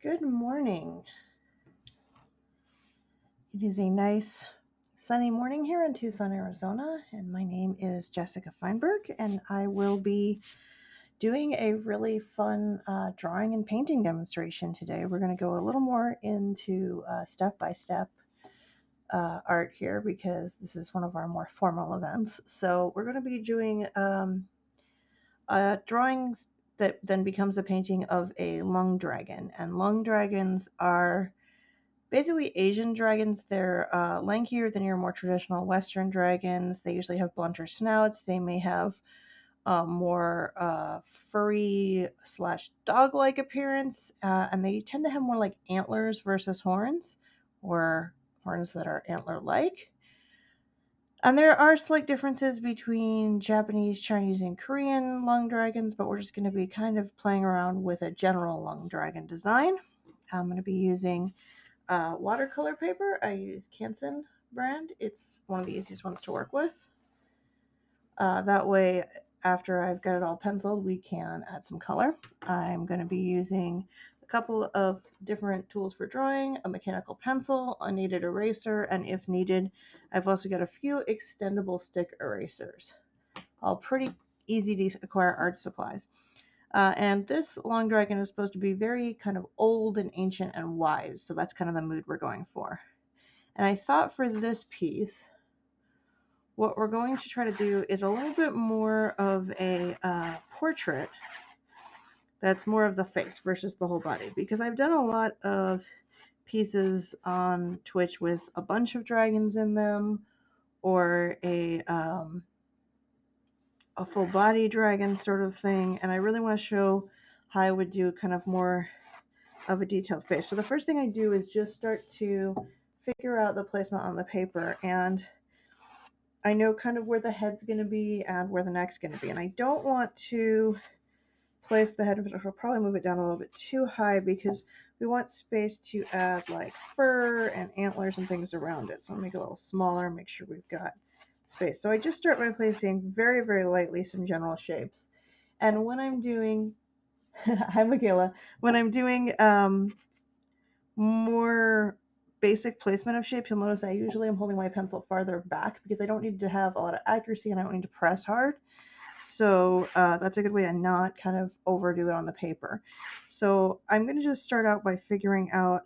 Good morning. It is a nice sunny morning here in Tucson, Arizona, and my name is Jessica Feinberg, and I will be doing a really fun drawing and painting demonstration today. We're going to go a little more into step by step art here because this is one of our more formal events. So, we're going to be doing drawings that then becomes a painting of a lung dragon, and lung dragons are basically Asian dragons. They're lankier than your more traditional Western dragons. They usually have blunter snouts. They may have more furry slash dog-like appearance, and they tend to have more like antlers versus horns, or horns that are antler-like. And there are slight differences between Japanese, Chinese, and Korean lung dragons, but we're just going to be kind of playing around with a general lung dragon design. I'm going to be using watercolor paper. I use Canson brand. It's one of the easiest ones to work with. That way, after I've got it all penciled, we can add some color. I'm going to be using a couple of different tools for drawing, a mechanical pencil, a kneaded eraser, and if needed, I've also got a few extendable stick erasers. All pretty easy to acquire art supplies. And this long dragon is supposed to be very kind of old and ancient and wise, so that's kind of the mood we're going for. And I thought for this piece, what we're going to try to do is a little bit more of a portrait that's more of the face versus the whole body, because I've done a lot of pieces on Twitch with a bunch of dragons in them, or a full body dragon sort of thing, and I really want to show how I would do kind of more of a detailed face. So the first thing I do is just start to figure out the placement on the paper, and I know kind of where the head's going to be and where the neck's going to be, and I don't want to place the head. I'll probably move it down a little bit too high because we want space to add like fur and antlers and things around it. So I'll make it a little smaller, make sure we've got space. So I just start by placing very, very lightly some general shapes. And when I'm doing, hi Michaela, when I'm doing more basic placement of shapes, you'll notice I usually am holding my pencil farther back because I don't need to have a lot of accuracy and I don't need to press hard. So that's a good way to not kind of overdo it on the paper. So I'm going to just start out by figuring out,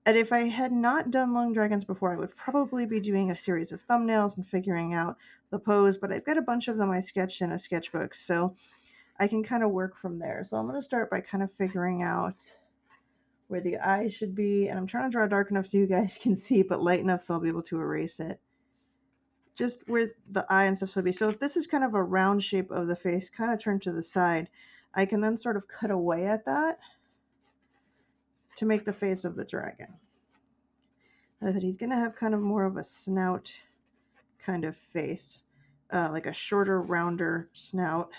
and if I had not done long dragons before, I would probably be doing a series of thumbnails and figuring out the pose, but I've got a bunch of them I sketched in a sketchbook, so I can kind of work from there. So I'm going to start by kind of figuring out where the eyes should be, and I'm trying to draw dark enough so you guys can see, but light enough so I'll be able to erase it. Just where the eye and stuff should be. So if this is kind of a round shape of the face, kind of turned to the side, I can then sort of cut away at that to make the face of the dragon. I said he's going to have kind of more of a snout kind of face, like a shorter, rounder snout.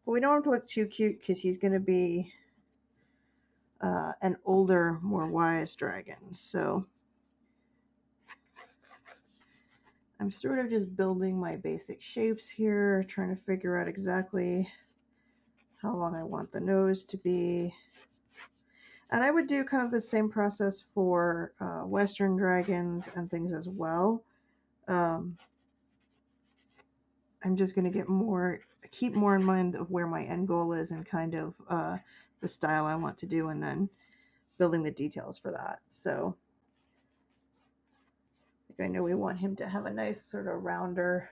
But we don't want him to look too cute because he's going to be an older, more wise dragon. So I'm sort of just building my basic shapes here, trying to figure out exactly how long I want the nose to be. And I would do kind of the same process for Western dragons and things as well. I'm just going to keep more in mind of where my end goal is and kind of the style I want to do, and then building the details for that. So I know we want him to have a nice sort of rounder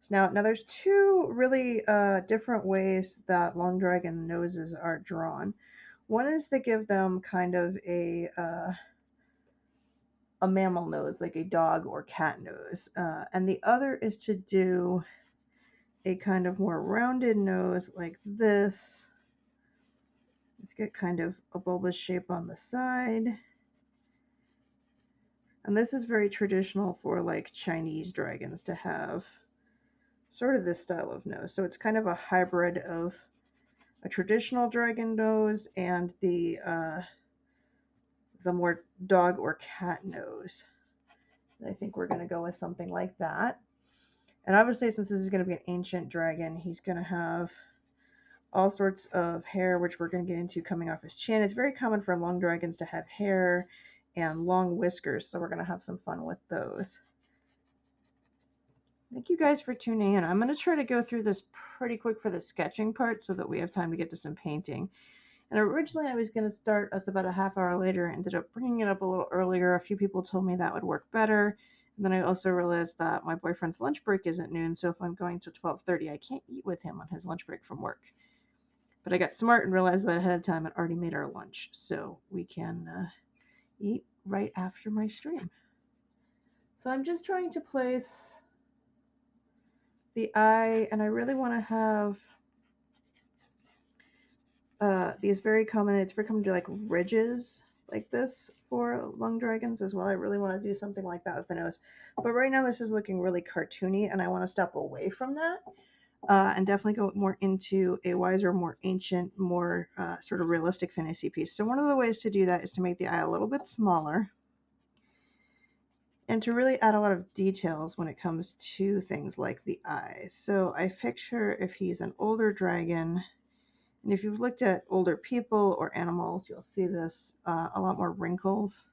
snout. Now there's two really different ways that long dragon noses are drawn. One is to give them kind of a mammal nose, like a dog or cat nose. And the other is to do a kind of more rounded nose like this. Let's get kind of a bulbous shape on the side. And this is very traditional for like Chinese dragons to have sort of this style of nose. So it's kind of a hybrid of a traditional dragon nose and the more dog or cat nose. I think we're going to go with something like that. And obviously, since this is going to be an ancient dragon, he's going to have all sorts of hair, which we're going to get into coming off his chin. It's very common for long dragons to have hair and long whiskers, so we're going to have some fun with those. Thank you guys for tuning in. I'm going to try to go through this pretty quick for the sketching part so that we have time to get to some painting. And originally I was going to start us about a half hour later, ended up bringing it up a little earlier. A few people told me that would work better. And then I also realized that my boyfriend's lunch break isn't noon, so if I'm going to 12:30, I can't eat with him on his lunch break from work. But I got smart and realized that ahead of time and already made our lunch, so we can eat right after my stream. So I'm just trying to place the eye, and I really want to have these very common, it's very common to do like ridges like this for lung dragons as well. I really want to do something like that with the nose. But right now this is looking really cartoony, and I want to step away from that and definitely go more into a wiser, more ancient, more sort of realistic fantasy piece. So one of the ways to do that is to make the eye a little bit smaller and to really add a lot of details when it comes to things like the eye. So I picture if he's an older dragon, and if you've looked at older people or animals, you'll see this a lot more wrinkles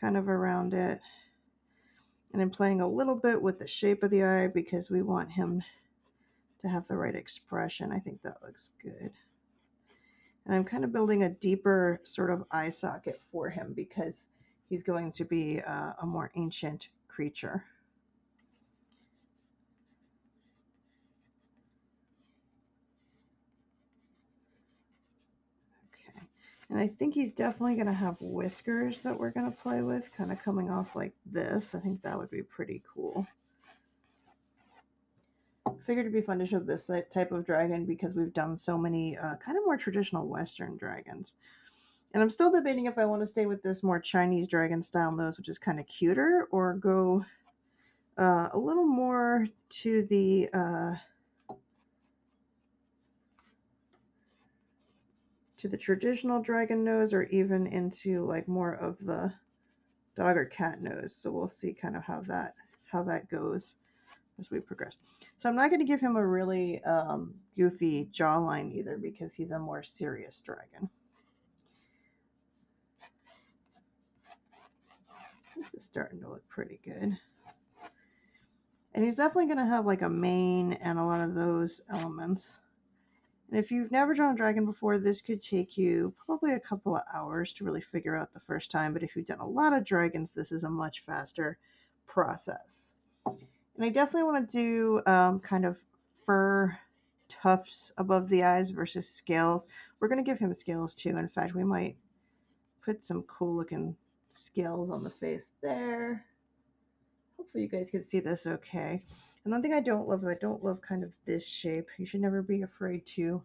kind of around it. And I'm playing a little bit with the shape of the eye because we want him to have the right expression. I think that looks good. And I'm kind of building a deeper sort of eye socket for him because he's going to be a more ancient creature. Okay. And I think he's definitely going to have whiskers that we're going to play with, kind of coming off like this. I think that would be pretty cool. Figured it'd be fun to show this type of dragon because we've done so many kind of more traditional Western dragons. And I'm still debating if I want to stay with this more Chinese dragon style nose, which is kind of cuter, or go a little more to the traditional dragon nose, or even into like more of the dog or cat nose. So we'll see kind of how that goes as we progress. So I'm not going to give him a really goofy jawline either because he's a more serious dragon. This is starting to look pretty good. And he's definitely going to have like a mane and a lot of those elements. And if you've never drawn a dragon before, this could take you probably a couple of hours to really figure out the first time. But if you've done a lot of dragons, this is a much faster process. And I definitely want to do kind of fur tufts above the eyes versus scales. We're going to give him scales too. In fact, we might put some cool looking scales on the face there. Hopefully you guys can see this okay. And one thing I don't love is I don't love kind of this shape. You should never be afraid to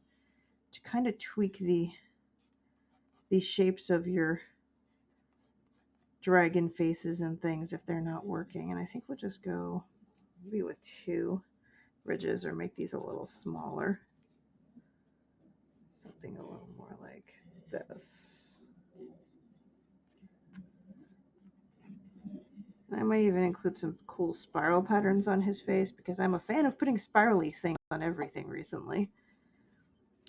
kind of tweak the shapes of your dragon faces and things if they're not working. And I think we'll just go maybe with 2 ridges or make these a little smaller. Something a little more like this. I might even include some cool spiral patterns on his face because I'm a fan of putting spirally things on everything recently.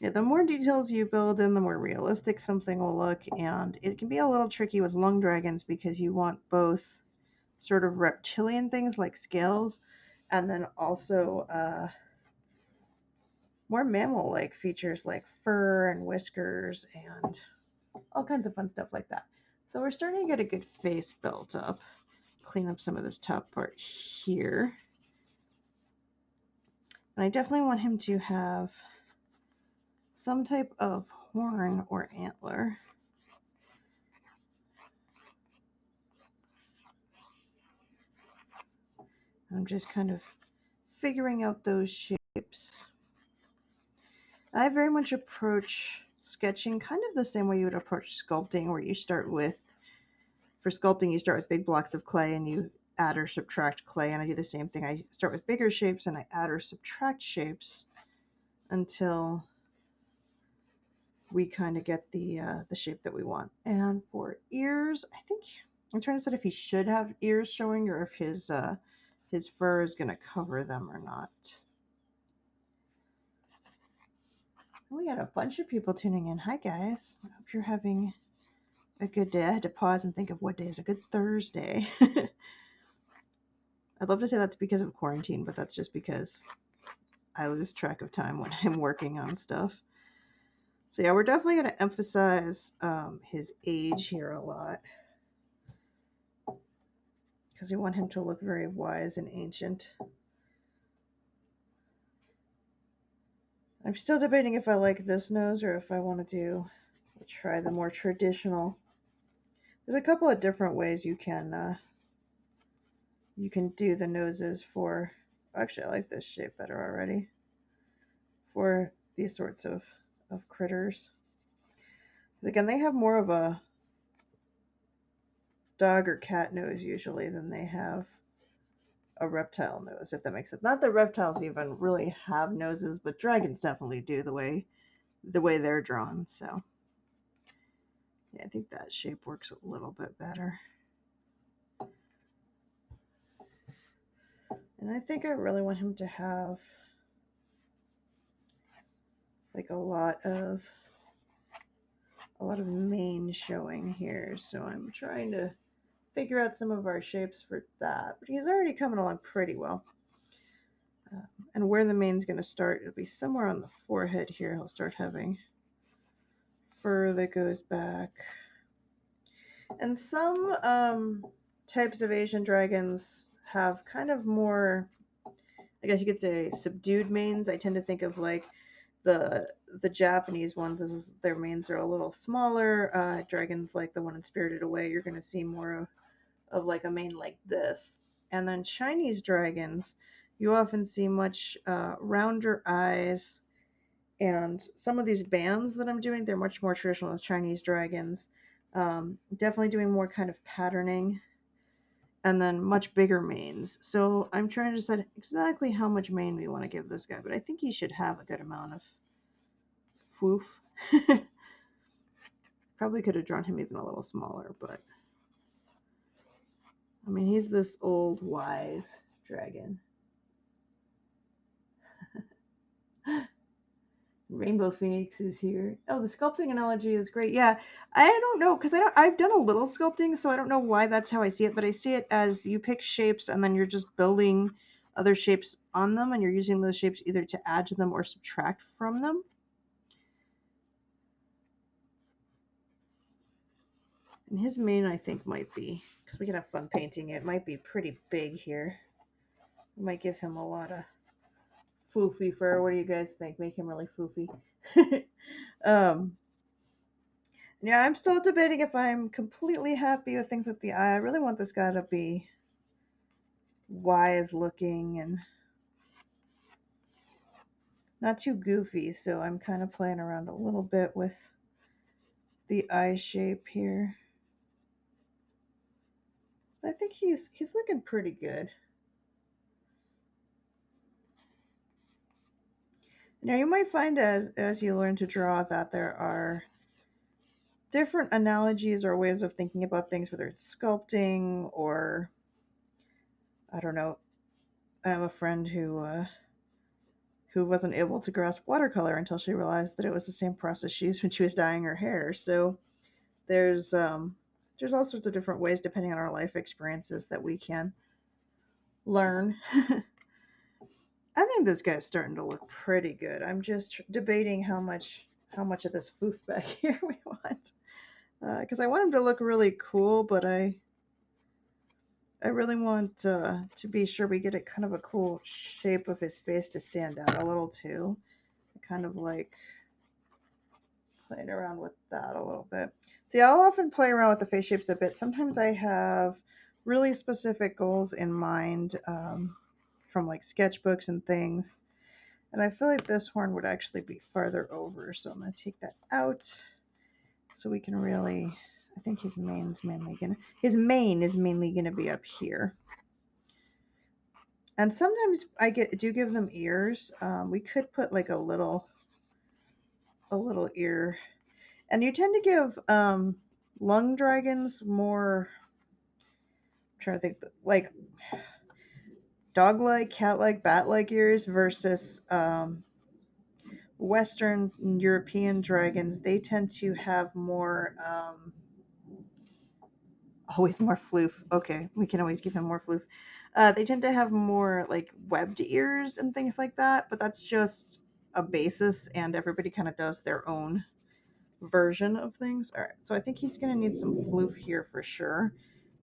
Yeah, the more details you build in, the more realistic something will look, and it can be a little tricky with lung dragons because you want both sort of reptilian things like scales and then also more mammal-like features like fur and whiskers and all kinds of fun stuff like that. So we're starting to get a good face built up. Clean up some of this top part here. And I definitely want him to have some type of horn or antler. I'm just kind of figuring out those shapes. I very much approach sketching kind of the same way you would approach sculpting, where you start with, for sculpting, you start with big blocks of clay and you add or subtract clay, and I do the same thing. I start with bigger shapes and I add or subtract shapes until we kind of get the shape that we want. And for ears, I think I'm trying to decide if he should have ears showing or if his fur is going to cover them or not. We got a bunch of people tuning in. Hi, guys. I hope you're having a good day. I had to pause and think of what day is a good Thursday. I'd love to say that's because of quarantine, but that's just because I lose track of time when I'm working on stuff. So yeah, we're definitely going to emphasize his age here a lot because we want him to look very wise and ancient. I'm still debating if I like this nose or if I want to try the more traditional. There's a couple of different ways you can do the noses for. Actually, I like this shape better already for these sorts of critters. Again, they have more of a dog or cat nose usually than they have a reptile nose, if that makes sense. Not that reptiles even really have noses, but dragons definitely do the way they're drawn. So yeah, I think that shape works a little bit better. And I think I really want him to have like a lot of mane showing here. So I'm trying to figure out some of our shapes for that. But he's already coming along pretty well. And where the mane's going to start, it'll be somewhere on the forehead here. He'll start having fur that goes back. And some types of Asian dragons have kind of more, I guess you could say, subdued manes. I tend to think of like the Japanese ones as their manes are a little smaller. Dragons like the one in Spirited Away, you're going to see more of like a mane like this. And then Chinese dragons, you often see much rounder eyes. And some of these bands that I'm doing, they're much more traditional as Chinese dragons. Definitely doing more kind of patterning and then much bigger manes. So I'm trying to decide exactly how much mane we want to give this guy, but I think he should have a good amount of foof. Probably could have drawn him even a little smaller, but I mean, he's this old, wise dragon. Rainbow Phoenix is here. Oh, the sculpting analogy is great. Yeah, I don't know because I've done a little sculpting, so I don't know why that's how I see it. But I see it as you pick shapes and then you're just building other shapes on them, and you're using those shapes either to add to them or subtract from them. And his mane, I think, might be, because we can have fun painting it, might be pretty big here. We might give him a lot of foofy fur. What do you guys think? Make him really foofy. Yeah, I'm still debating if I'm completely happy with things like the eye. I really want this guy to be wise looking and not too goofy, so I'm kind of playing around a little bit with the eye shape here. I think he's looking pretty good. Now you might find as you learn to draw that there are different analogies or ways of thinking about things, whether it's sculpting or I don't know. I have a friend who wasn't able to grasp watercolor until she realized that it was the same process she used when she was dyeing her hair. So there's all sorts of different ways depending on our life experiences that we can learn. I think this guy's starting to look pretty good. I'm just debating how much of this foof back here we want, because I want him to look really cool, but I really want to be sure we get a kind of a cool shape of his face to stand out a little too. I kind of like playing around with that a little bit. See, I'll often play around with the face shapes a bit. Sometimes I have really specific goals in mind from like sketchbooks and things. And I feel like this horn would actually be farther over. So I'm going to take that out so we can really, I think his mane is mainly going to be up here. And sometimes I do give them ears. We could put like a little ear. And you tend to give lung dragons more, I'm trying to think, like dog-like, cat-like, bat-like ears versus Western European dragons, they tend to have more, always more floof. Okay, we can always give him more floof. They tend to have more like webbed ears and things like that, but that's just a basis, and everybody kind of does their own version of things. All right, so I think he's going to need some floof here for sure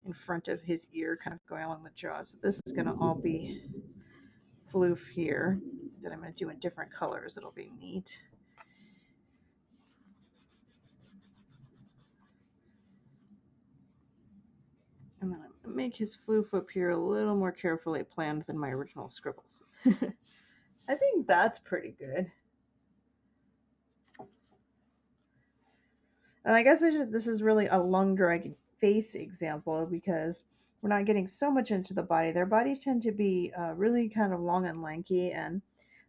in front of his ear, kind of going along the jaw. So this is going to all be floof here that I'm going to do in different colors. It'll be neat. And then I'm going to make his floof up here a little more carefully planned than my original scribbles. I think that's pretty good. And I guess this is really a lung dragon face example because we're not getting so much into the body. Their bodies tend to be really kind of long and lanky. And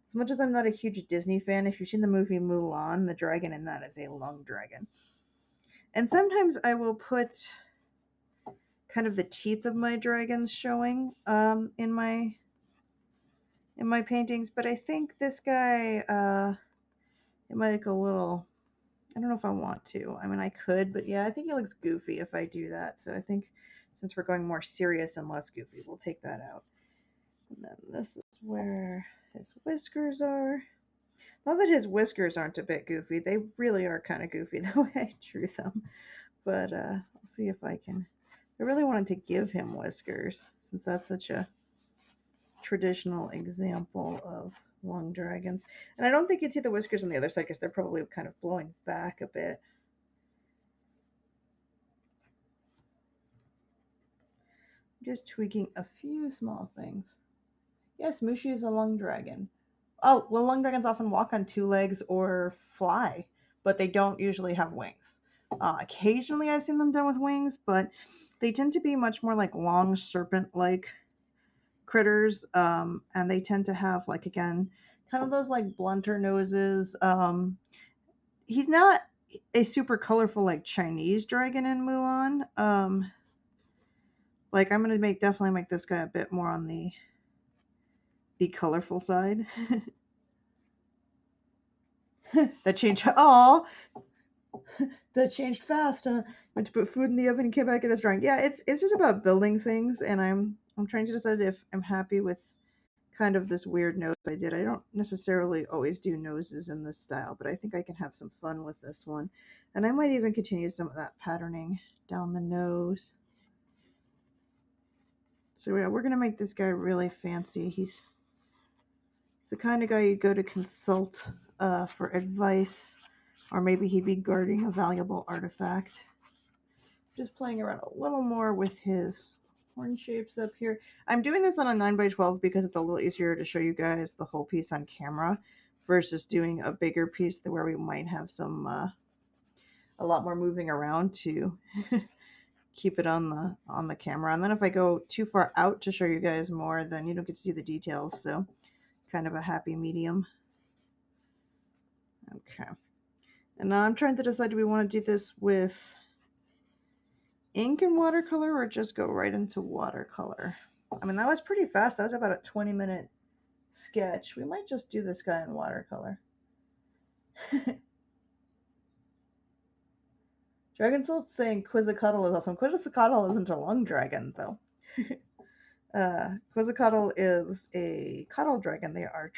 as much as I'm not a huge Disney fan, if you've seen the movie Mulan, the dragon in that is a lung dragon. And sometimes I will put kind of the teeth of my dragons showing in my paintings, but I think this guy it might look a little. I don't know if I want to. I mean, I could, but yeah, I think it looks goofy if I do that. So I think since we're going more serious and less goofy, we'll take that out. And then this is where his whiskers are. Not that his whiskers aren't a bit goofy. They really are kind of goofy the way I drew them. But I'll see if I can. I really wanted to give him whiskers since that's such a traditional example of long dragons. And I don't think you'd see the whiskers on the other side because they're probably kind of blowing back a bit. Just tweaking a few small things. Yes, Mushi is a lung dragon. Oh, well, lung dragons often walk on two legs or fly, but they don't usually have wings. Occasionally, I've seen them done with wings, but they tend to be much more like long serpent-like critters, and they tend to have like again, kind of those like blunter noses. He's not a super colorful like Chinese dragon in Mulan. Like I'm gonna definitely make this guy a bit more on the colorful side. That changed. Oh, that changed fast. Went to put food in the oven and came back and it's drying. Yeah, it's just about building things, and I'm trying to decide if I'm happy with kind of this weird nose I did. I don't necessarily always do noses in this style, but I think I can have some fun with this one, and I might even continue some of that patterning down the nose. So yeah, we're gonna make this guy really fancy. He's the kind of guy you'd go to consult for advice, or maybe he'd be guarding a valuable artifact. Just playing around a little more with his horn shapes up here. I'm doing this on a 9x12 because it's a little easier to show you guys the whole piece on camera versus doing a bigger piece where we might have some a lot more moving around to keep it on the camera. And then if I go too far out to show you guys more, then you don't get to see the details. So kind of a happy medium. Okay. And now I'm trying to decide, do we want to do this with ink and watercolor or just go right into watercolor? I mean, that was pretty fast. That was about a 20-minute sketch. We might just do this guy in watercolor. Dragon Soul's saying Quizzicuddle is awesome. Quizzicuddle isn't a lung dragon, though. Quizzicuddle is a cuddle dragon. They are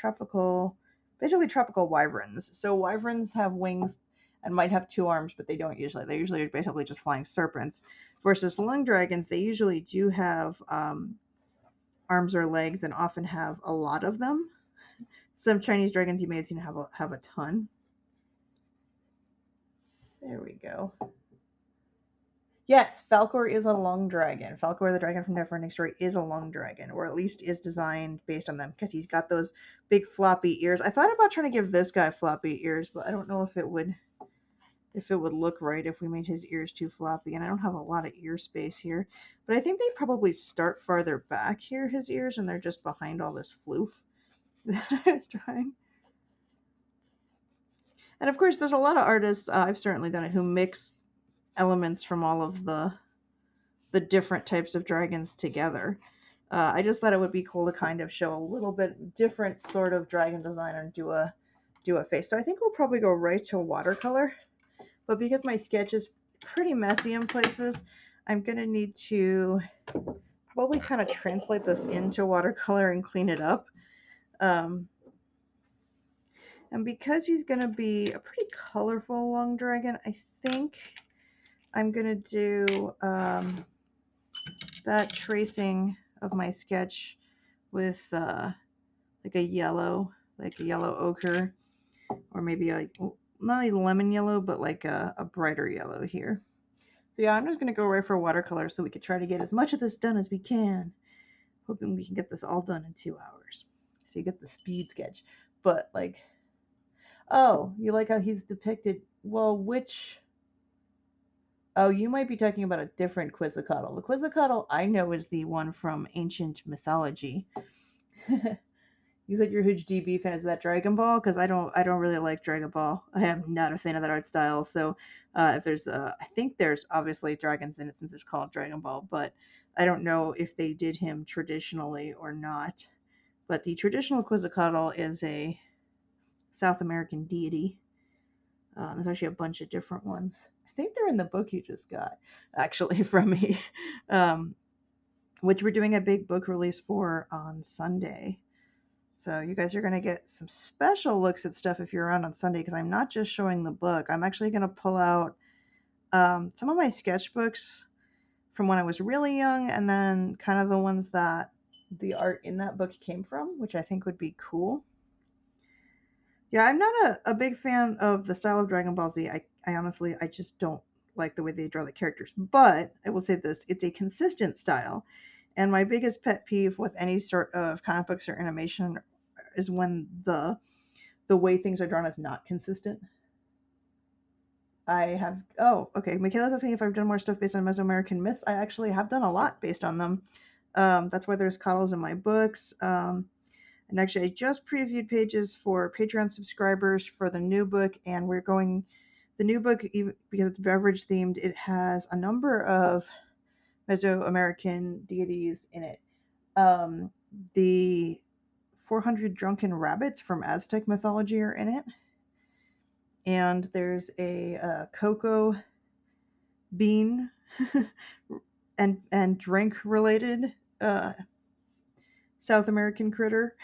basically tropical wyverns. So wyverns have wings and might have two arms, but they don't usually. They usually are basically just flying serpents. Versus lung dragons, they usually do have arms or legs and often have a lot of them. Some Chinese dragons you may have seen have a ton. There we go. Yes, Falkor is a lung dragon. Falkor, the dragon from Neverending Story, is a lung dragon, or at least is designed based on them because he's got those big floppy ears. I thought about trying to give this guy floppy ears, but I don't know if it would look right if we made his ears too floppy, and I don't have a lot of ear space here. But I think they probably start farther back here, his ears, and they're just behind all this floof that I was trying. And of course, there's a lot of artists, I've certainly done it, who mix elements from all of the different types of dragons together. I just thought it would be cool to kind of show a little bit different sort of dragon design and do a do a face. So I think we'll probably go right to watercolor. But because my sketch is pretty messy in places, I'm going to need to probably kind of translate this into watercolor and clean it up. Um, and because he's going to be a pretty colorful long dragon, I think I'm going to do that tracing of my sketch with like a yellow ochre, or maybe not a lemon yellow, but like a brighter yellow here. So yeah, I'm just going to go right for watercolor so we can try to get as much of this done as we can. Hoping we can get this all done in 2 hours. So you get the speed sketch. But like, oh, you like how he's depicted? Well, which? Oh, you might be talking about a different Quetzalcoatl. The Quetzalcoatl I know is the one from ancient mythology. You said you're a huge DB fans of that Dragon Ball, because I don't really like Dragon Ball. I am not a fan of that art style. So if there's I think there's obviously dragons in it since it's called Dragon Ball, but I don't know if they did him traditionally or not. But the traditional Quetzalcoatl is a South American deity. There's actually a bunch of different ones. I think they're in the book you just got, actually, from me, um, which we're doing a big book release for on Sunday. So you guys are going to get some special looks at stuff if you're around on Sunday, because I'm not just showing the book. I'm actually going to pull out some of my sketchbooks from when I was really young, and then kind of the ones that the art in that book came from, which I think would be cool. Yeah, I'm not a big fan of the style of Dragon Ball Z. I honestly, I just don't like the way they draw the characters. But I will say this, it's a consistent style. And my biggest pet peeve with any sort of comic books or animation is when the way things are drawn is not consistent. I have, oh, okay. Michaela's asking if I've done more stuff based on Mesoamerican myths. I actually have done a lot based on them. That's why there's coddles in my books. And actually, I just previewed pages for Patreon subscribers for the new book, and we're going. The new book, even because it's beverage themed, it has a number of Mesoamerican deities in it. The 400 drunken rabbits from Aztec mythology are in it, and there's a cocoa bean and drink related South American critter.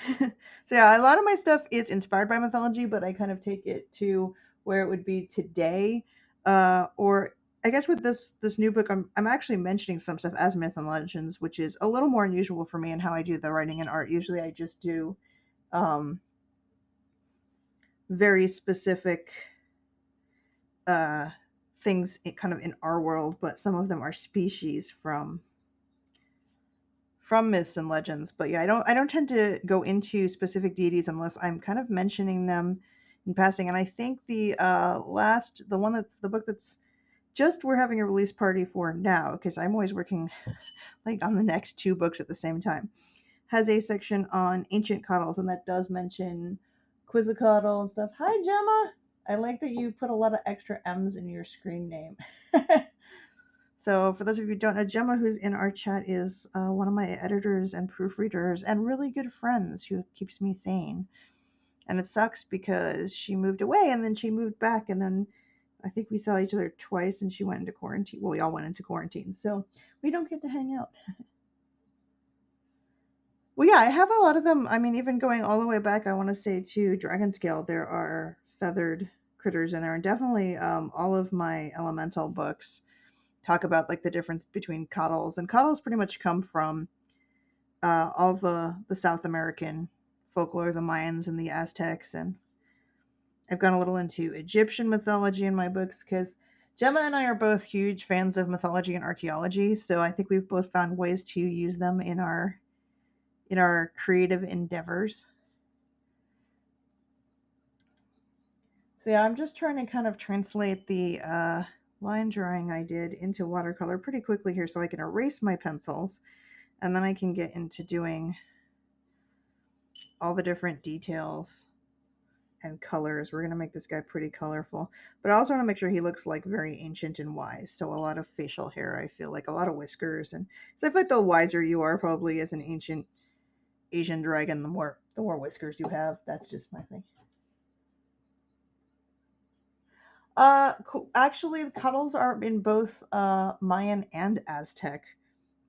So yeah, a lot of my stuff is inspired by mythology, but I kind of take it to where it would be today. Or I guess with this new book, I'm actually mentioning some stuff as myth and legends, which is a little more unusual for me in how I do the writing and art. Usually, I just do um, very specific uh, things kind of in our world, but some of them are species from myths and legends. But yeah, I don't tend to go into specific deities unless I'm kind of mentioning them in passing. And I think the one that's the book that's just we're having a release party for now, because I'm always working like on the next two books at the same time, has a section on ancient coddles, and that does mention Quetzalcoatl and stuff. Hi Gemma, I like that you put a lot of extra M's in your screen name. So, for those of you who don't know, Gemma, who's in our chat, is one of my editors and proofreaders and really good friends who keeps me sane. And it sucks because she moved away and then she moved back, and then I think we saw each other twice and she went into quarantine. Well, we all went into quarantine, so we don't get to hang out. Well, yeah, I have a lot of them. I mean, even going all the way back, I want to say to Dragon Scale, there are feathered critters in there, and definitely all of my elemental books talk about like the difference between coddles, and coddles pretty much come from all the South American folklore, the Mayans and the Aztecs, and I've gone a little into Egyptian mythology in my books because Gemma and I are both huge fans of mythology and archaeology, so I think we've both found ways to use them in our creative endeavors. So yeah, I'm just trying to kind of translate the line drawing I did into watercolor pretty quickly here so I can erase my pencils, and then I can get into doing all the different details and colors. We're going to make this guy pretty colorful, but I also want to make sure he looks like very ancient and wise. So a lot of facial hair, I feel like a lot of whiskers, and so I feel like the wiser you are probably as an ancient Asian dragon, the more whiskers you have. That's just my thing. Actually, the cuddles are in both Mayan and Aztec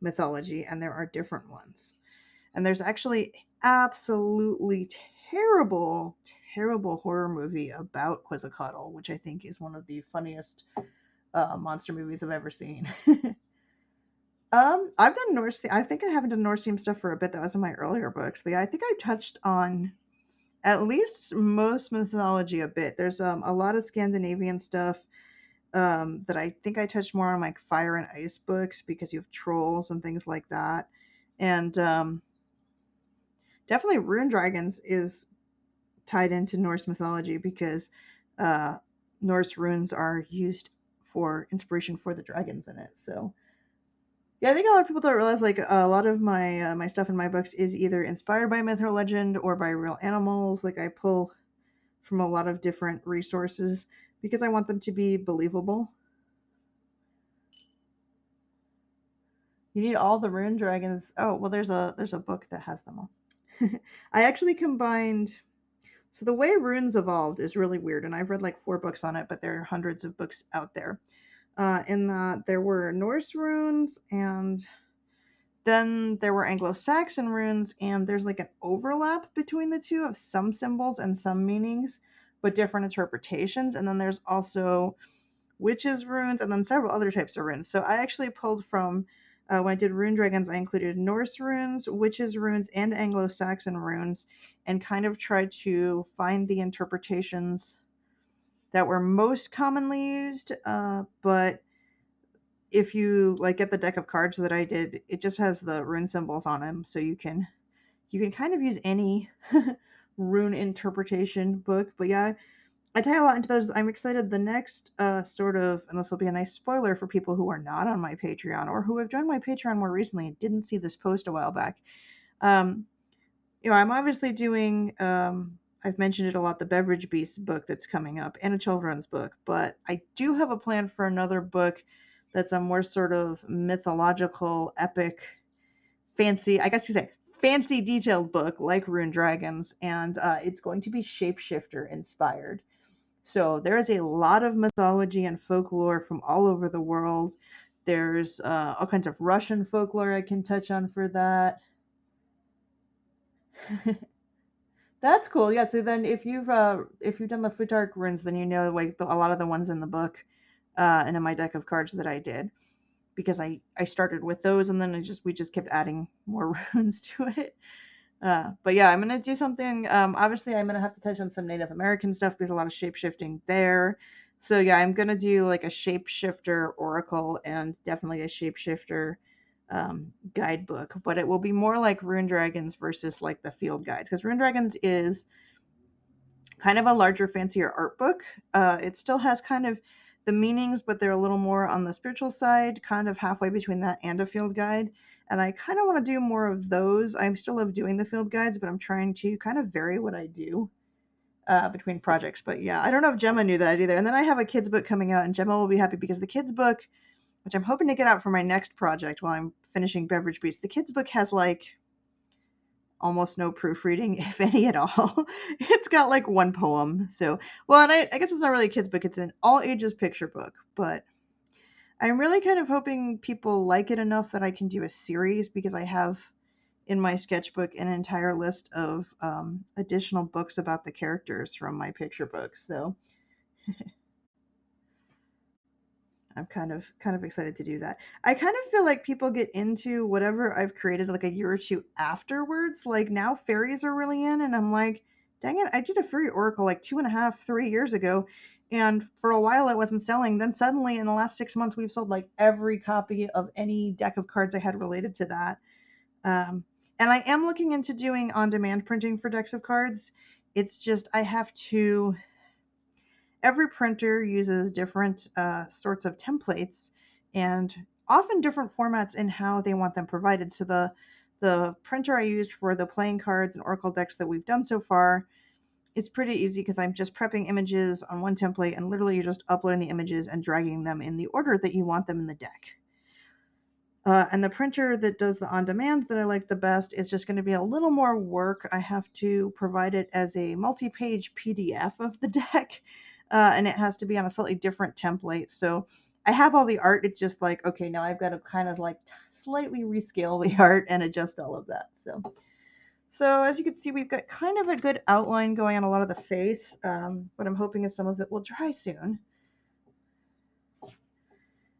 mythology, and there are different ones. And there's actually absolutely terrible, terrible horror movie about Quetzalcoatl, which I think is one of the funniest monster movies I've ever seen. I've done Norse. I think I haven't done Norse theme stuff for a bit. That was in my earlier books, but yeah, I think I touched on at least most mythology a bit. There's a lot of Scandinavian stuff that I think I touched more on, like fire and ice books, because you have trolls and things like that, and definitely rune dragons is tied into Norse mythology because uh, Norse runes are used for inspiration for the dragons in it. So yeah, I think a lot of people don't realize like a lot of my stuff in my books is either inspired by myth or legend or by real animals. Like I pull from a lot of different resources because I want them to be believable. You need all the rune dragons. Oh well, there's a book that has them all. I actually combined. So the way runes evolved is really weird, and I've read like 4 books on it, but there are hundreds of books out there. In that there were Norse runes, and then there were Anglo-Saxon runes, and there's like an overlap between the two of some symbols and some meanings, but different interpretations. And then there's also witches runes, and then several other types of runes. So I actually pulled from when I did rune dragons, I included Norse runes, witches runes, and Anglo-Saxon runes, and kind of tried to find the interpretations that were most commonly used. But if you like get the deck of cards that I did, it just has the rune symbols on them, so you can kind of use any rune interpretation book. But yeah, I tie a lot into those. I'm excited. The next sort of, and this will be a nice spoiler for people who are not on my Patreon or who have joined my Patreon more recently and didn't see this post a while back. Um, I'm obviously doing. I've mentioned it a lot. The Beverage Beast book that's coming up, and a children's book. But I do have a plan for another book that's a more sort of mythological, epic, fancy. I guess you say fancy, detailed book like Rune Dragons, and it's going to be shapeshifter inspired. So there is a lot of mythology and folklore from all over the world. There's all kinds of Russian folklore I can touch on for that. That's cool. Yeah. So then, if you've done the Futark runes, then you know like a lot of the ones in the book, and in my deck of cards that I did, because I started with those, and then we just kept adding more runes to it. But yeah, I'm gonna do something. Obviously, I'm gonna have to touch on some Native American stuff. There's a lot of shape shifting there. So yeah, I'm gonna do like a shapeshifter oracle and definitely a shapeshifter guidebook. But it will be more like Rune Dragons versus like the field guides, because Rune Dragons is kind of a larger, fancier art book. It still has kind of the meanings, but they're a little more on the spiritual side, kind of halfway between that and a field guide. And I kind of want to do more of those. I still love doing the field guides, but I'm trying to kind of vary what I do between projects. But yeah, I don't know if Gemma knew that either. And then I have a kids book coming out, and Gemma will be happy because the kids book, which I'm hoping to get out for my next project while I'm finishing Beverage Beast, the kids book has like almost no proofreading, if any at all. It's got like one poem. So, well, and I guess it's not really a kid's book, it's an all ages picture book, but I'm really kind of hoping people like it enough that I can do a series, because I have in my sketchbook an entire list of additional books about the characters from my picture books. So I'm kind of excited to do that. I kind of feel like people get into whatever I've created like a year or two afterwards. Like now fairies are really in, and I'm like, dang it, I did a fairy oracle like 2.5, 3 years ago, and for a while it wasn't selling. Then suddenly in the last 6 months we've sold like every copy of any deck of cards I had related to that. Um, and I am looking into doing on-demand printing for decks of cards. It's just I have to every printer uses different sorts of templates and often different formats in how they want them provided. So the printer I used for the playing cards and oracle decks that we've done so far is pretty easy, because I'm just prepping images on one template, and literally you're just uploading the images and dragging them in the order that you want them in the deck. And the printer that does the on demand that I like the best is just going to be a little more work. I have to provide it as a multi page PDF of the deck. and it has to be on a slightly different template. So I have all the art. It's just like, okay, now I've got to kind of like slightly rescale the art and adjust all of that. So as you can see, we've got kind of a good outline going on a lot of the face. What I'm hoping is some of it will dry soon.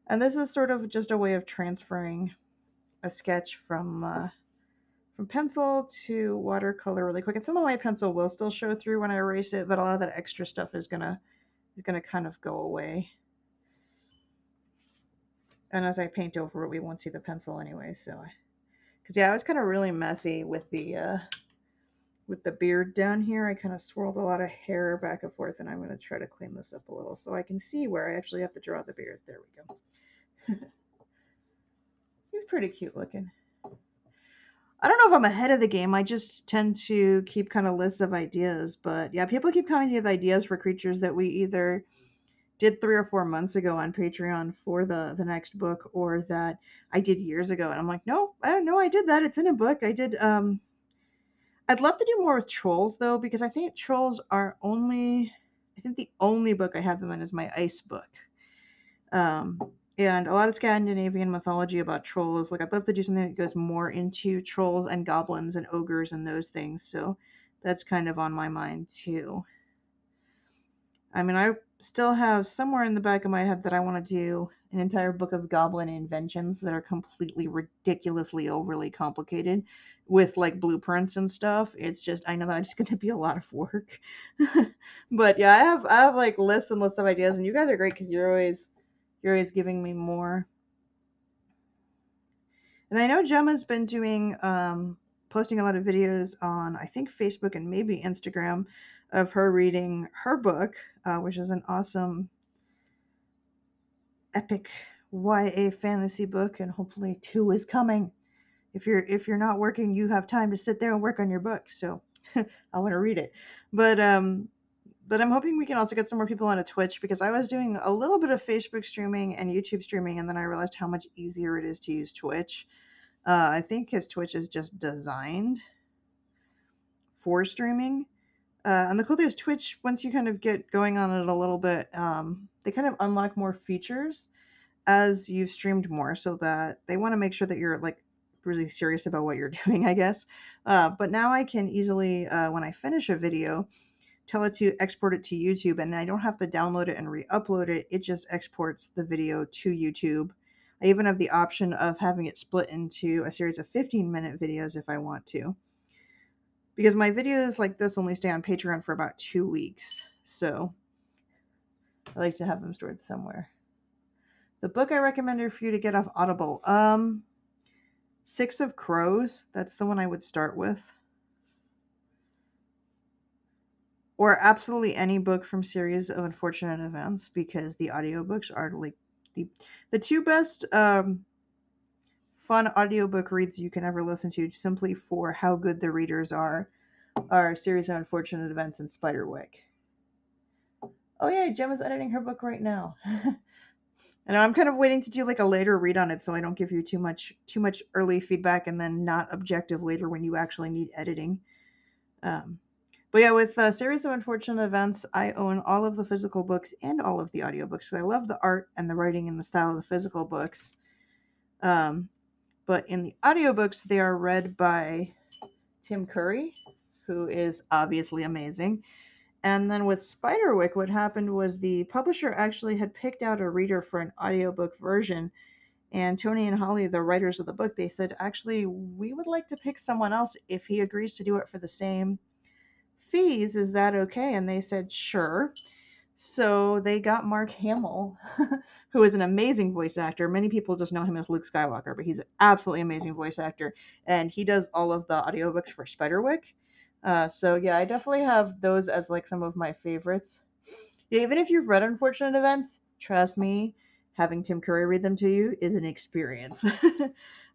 And this is sort of just a way of transferring a sketch from pencil to watercolor really quick. And some of my pencil will still show through when I erase it, but a lot of that extra stuff is gonna kind of go away. And as I paint over it, we won't see the pencil anyway. So, because yeah, I was kind of really messy with the beard down here. I kind of swirled a lot of hair back and forth, and I'm going to try to clean this up a little so I can see where I actually have to draw the beard. There we go. He's pretty cute looking. I don't know if I'm ahead of the game. I just tend to keep kind of lists of ideas. But yeah, people keep coming with ideas for creatures that we either did 3 or 4 months ago on Patreon for the next book, or that I did years ago. And I'm like, no, I don't know, I did that. It's in a book. I'd love to do more with trolls though, because I think trolls are I think the only book I have them in is my ice book. Um, and a lot of Scandinavian mythology about trolls. Like, I'd love to do something that goes more into trolls and goblins and ogres and those things. So that's kind of on my mind too. I mean, I still have somewhere in the back of my head that I want to do an entire book of goblin inventions that are completely ridiculously overly complicated with like blueprints and stuff. It's just, I know that's going to be a lot of work. But yeah, I have like lists and lists of ideas, and you guys are great because you're always giving me more. And I know Gemma's been doing posting a lot of videos on, I think, Facebook and maybe Instagram of her reading her book, which is an awesome epic YA fantasy book, and hopefully two is coming. If you're not working, you have time to sit there and work on your book. So I want to read it. But I'm hoping we can also get some more people onto Twitch, because I was doing a little bit of Facebook streaming and YouTube streaming, and then I realized how much easier it is to use Twitch. I think his Twitch is just designed for streaming. And the cool thing is, Twitch, once you kind of get going on it a little bit, they kind of unlock more features as you've streamed more, so that they want to make sure that you're like really serious about what you're doing, I guess. But now I can easily, when I finish a video, tell it to export it to YouTube, and I don't have to download it and re-upload it. It just exports the video to YouTube. I even have the option of having it split into a series of 15-minute videos if I want to, because my videos like this only stay on Patreon for about 2 weeks, so I like to have them stored somewhere. The book I recommended for you to get off Audible, Six of Crows. That's the one I would start with. Or absolutely any book from Series of Unfortunate Events, because the audiobooks are like the two best fun audiobook reads you can ever listen to, simply for how good the readers are Series of Unfortunate Events and Spiderwick. Oh yeah, Gemma's editing her book right now. And I'm kind of waiting to do like a later read on it, so I don't give you too much early feedback and then not objective later when you actually need editing. But yeah, with Series of Unfortunate Events, I own all of the physical books and all of the audiobooks. So I love the art and the writing and the style of the physical books. But in the audiobooks, they are read by Tim Curry, who is obviously amazing. And then with Spiderwick, what happened was the publisher actually had picked out a reader for an audiobook version. And Tony and Holly, the writers of the book, they said, actually, we would like to pick someone else if he agrees to do it for the same fees. Is that okay? And they said, sure. So they got Mark Hamill, who is an amazing voice actor. Many people just know him as Luke Skywalker, but he's an absolutely amazing voice actor. And he does all of the audiobooks for Spiderwick. So yeah, I definitely have those as like some of my favorites. Yeah, even if you've read Unfortunate Events, trust me, having Tim Curry read them to you is an experience.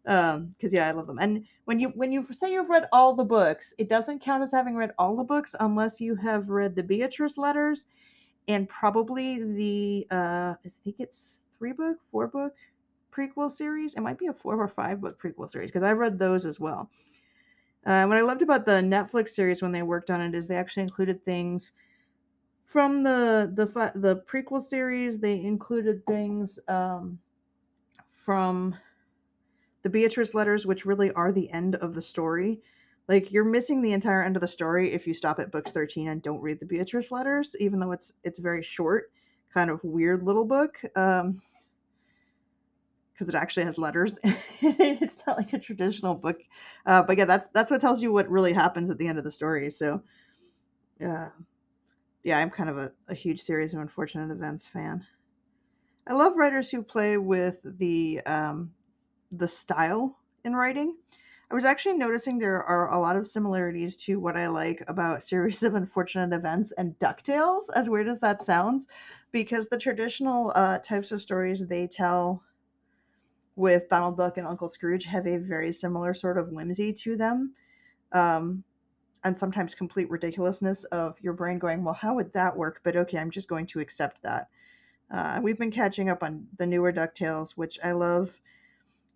Because yeah, I love them. And when you say you've read all the books, it doesn't count as having read all the books unless you have read the Beatrice letters and probably the I think it's 3-book, 4-book prequel series. It might be a 4 or 5-book prequel series, because I've read those as well. What I loved about the Netflix series when they worked on it is they actually included things From the prequel series, they included things from the Beatrice letters, which really are the end of the story. Like, you're missing the entire end of the story if you stop at book 13 and don't read the Beatrice letters, even though it's very short, kind of weird little book. Because it actually has letters. It's not like a traditional book, but yeah, that's what tells you what really happens at the end of the story. So, uh, yeah, I'm kind of a huge series of unfortunate events fan. I love writers who play with the style in writing. I was actually noticing there are a lot of similarities to what I like about series of unfortunate events and DuckTales, as weird as that sounds, because the traditional types of stories they tell with Donald Duck and Uncle Scrooge have a very similar sort of whimsy to them. Um, and sometimes complete ridiculousness of your brain going, well, how would that work? But okay, I'm just going to accept that. We've been catching up on the newer DuckTales, which I love.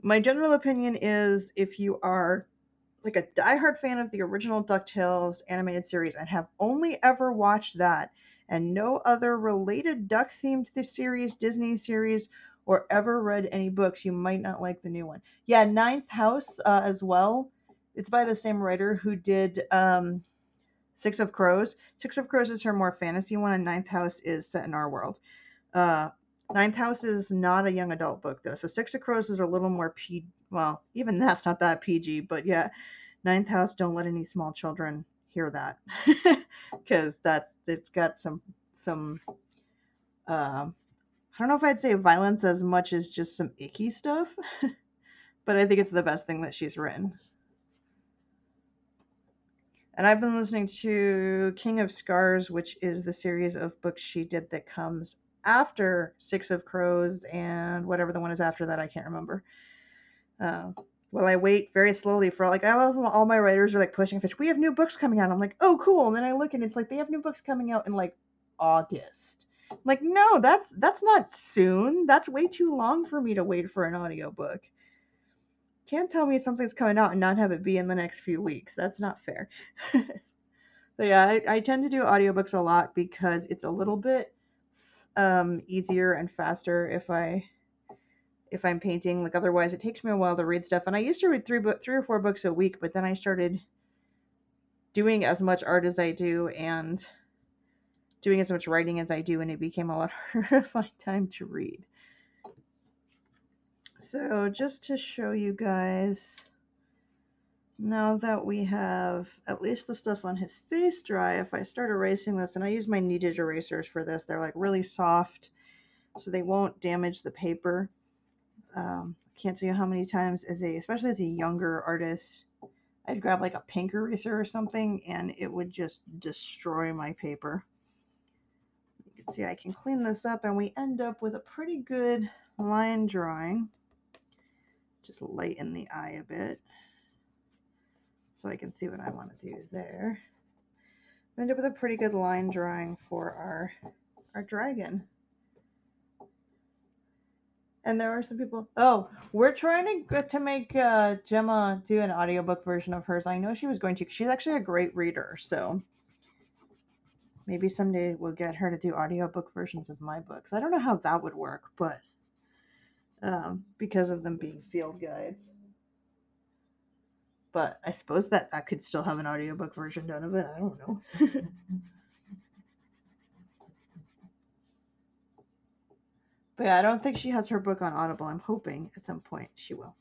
My general opinion is if you are like a diehard fan of the original DuckTales animated series and have only ever watched that and no other related duck themed series, Disney series, or ever read any books, you might not like the new one. Yeah, Ninth House as well. It's by the same writer who did Six of Crows. Six of Crows is her more fantasy one, and Ninth House is set in our world. Uh, Ninth House is not a young adult book though, so Six of Crows is a little more well, even that's not that PG, but yeah, Ninth House, don't let any small children hear that, because it's got some I don't know if I'd say violence as much as just some icky stuff, but I think it's the best thing that she's written. And I've been listening to King of Scars, which is the series of books she did that comes after Six of Crows and whatever the one is after that, I can't remember. Uh, well, I wait very slowly for like all my writers are like pushing fish. We have new books coming out. I'm like, oh, cool. And then I look and it's like they have new books coming out in like August. I'm like, no, that's not soon. That's way too long for me to wait for an audiobook. Can't tell me something's coming out and not have it be in the next few weeks. That's not fair. But yeah, I tend to do audiobooks a lot because it's a little bit easier and faster if I'm painting. Like otherwise, it takes me a while to read stuff. And I used to read three or four books a week, but then I started doing as much art as I do and doing as much writing as I do, and it became a lot harder to find time to read. So just to show you guys, now that we have at least the stuff on his face dry, if I start erasing this, and I use my kneaded erasers for this, they're like really soft, so they won't damage the paper. Can't tell you how many times, especially as a younger artist, I'd grab like a pink eraser or something, and it would just destroy my paper. You can see I can clean this up, and we end up with a pretty good line drawing. Just lighten the eye a bit so I can see what I want to do there. We end up with a pretty good line drawing for our dragon. And there are some people. Oh, we're trying to make Gemma do an audiobook version of hers. I know she was going to. She's actually a great reader, so maybe someday we'll get her to do audiobook versions of my books. I don't know how that would work, but because of them being field guides. But I suppose that I could still have an audiobook version done of it. I don't know. But yeah, I don't think she has her book on Audible. I'm hoping at some point she will.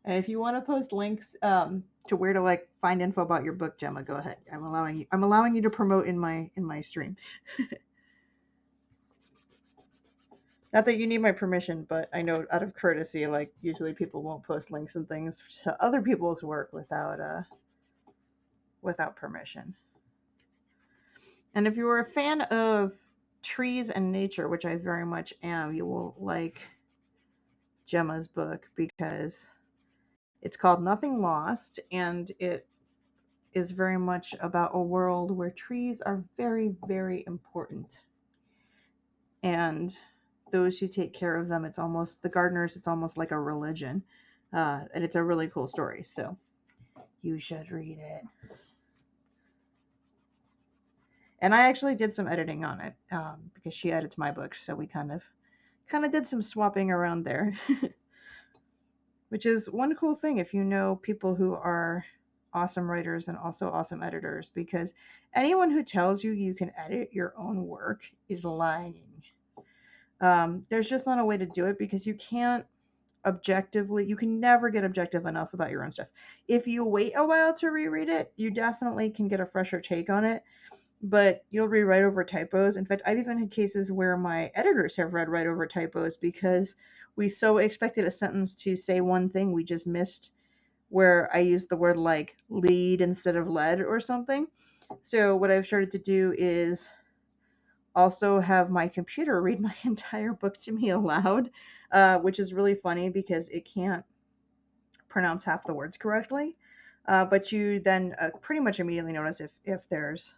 And if you want to post links to where to like find info about your book, Gemma, go ahead. I'm allowing you to promote in my stream. Not that you need my permission, but I know out of courtesy, like usually people won't post links and things to other people's work without permission. And if you are a fan of trees and nature, which I very much am, you will like Gemma's book because it's called Nothing Lost, and it is very much about a world where trees are very, very important. And those who take care of them, it's almost like a religion. And it's a really cool story. So you should read it. And I actually did some editing on it because she edits my books, so we kind of did some swapping around there, which is one cool thing if you know people who are awesome writers and also awesome editors, because anyone who tells you you can edit your own work is lying. There's just not a way to do it because you can never get objective enough about your own stuff. If you wait a while to reread it, you definitely can get a fresher take on it, but you'll rewrite over typos. In fact, I've even had cases where my editors have read right over typos because we so expected a sentence to say one thing we just missed, where I used the word like lead instead of led or something. So what I've started to do is also have my computer read my entire book to me aloud, which is really funny because it can't pronounce half the words correctly. But you then pretty much immediately notice if there's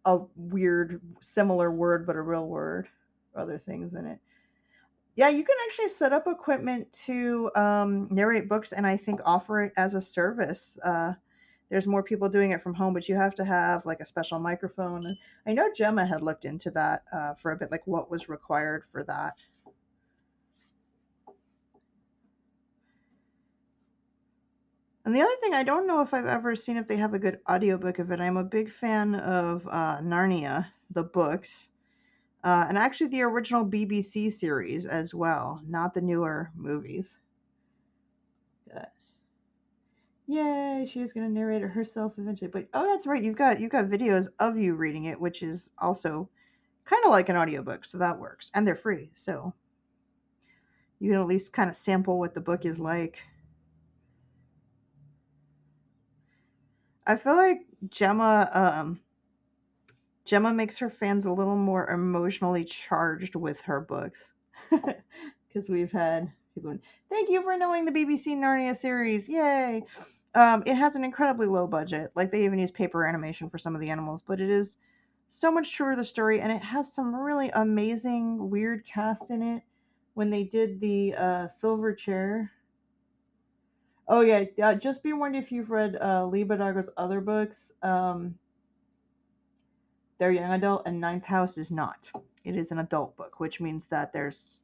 a weird similar word but a real word, or other things in it. Yeah, you can actually set up equipment to narrate books and I think offer it as a service. There's more people doing it from home, but you have to have like a special microphone. I know Gemma had looked into that for a bit, like what was required for that. And the other thing, I don't know if I've ever seen if they have a good audiobook of it. I'm a big fan of Narnia, the books, and actually the original BBC series as well, not the newer movies. Uh, Yay, she was going to narrate it herself eventually. But oh, that's right, you've got videos of you reading it, which is also kind of like an audiobook, so that works, and they're free, so you can at least kind of sample what the book is like. I feel like Gemma makes her fans a little more emotionally charged with her books. Because we've had people, thank you for knowing the BBC Narnia series. Yay! It has an incredibly low budget. Like, they even use paper animation for some of the animals, but it is so much truer to the story, and it has some really amazing, weird cast in it. When they did the Silver Chair. Oh, yeah. Just be warned if you've read Lee Badagra's other books. They're young adult, and Ninth House is not. It is an adult book, which means that there's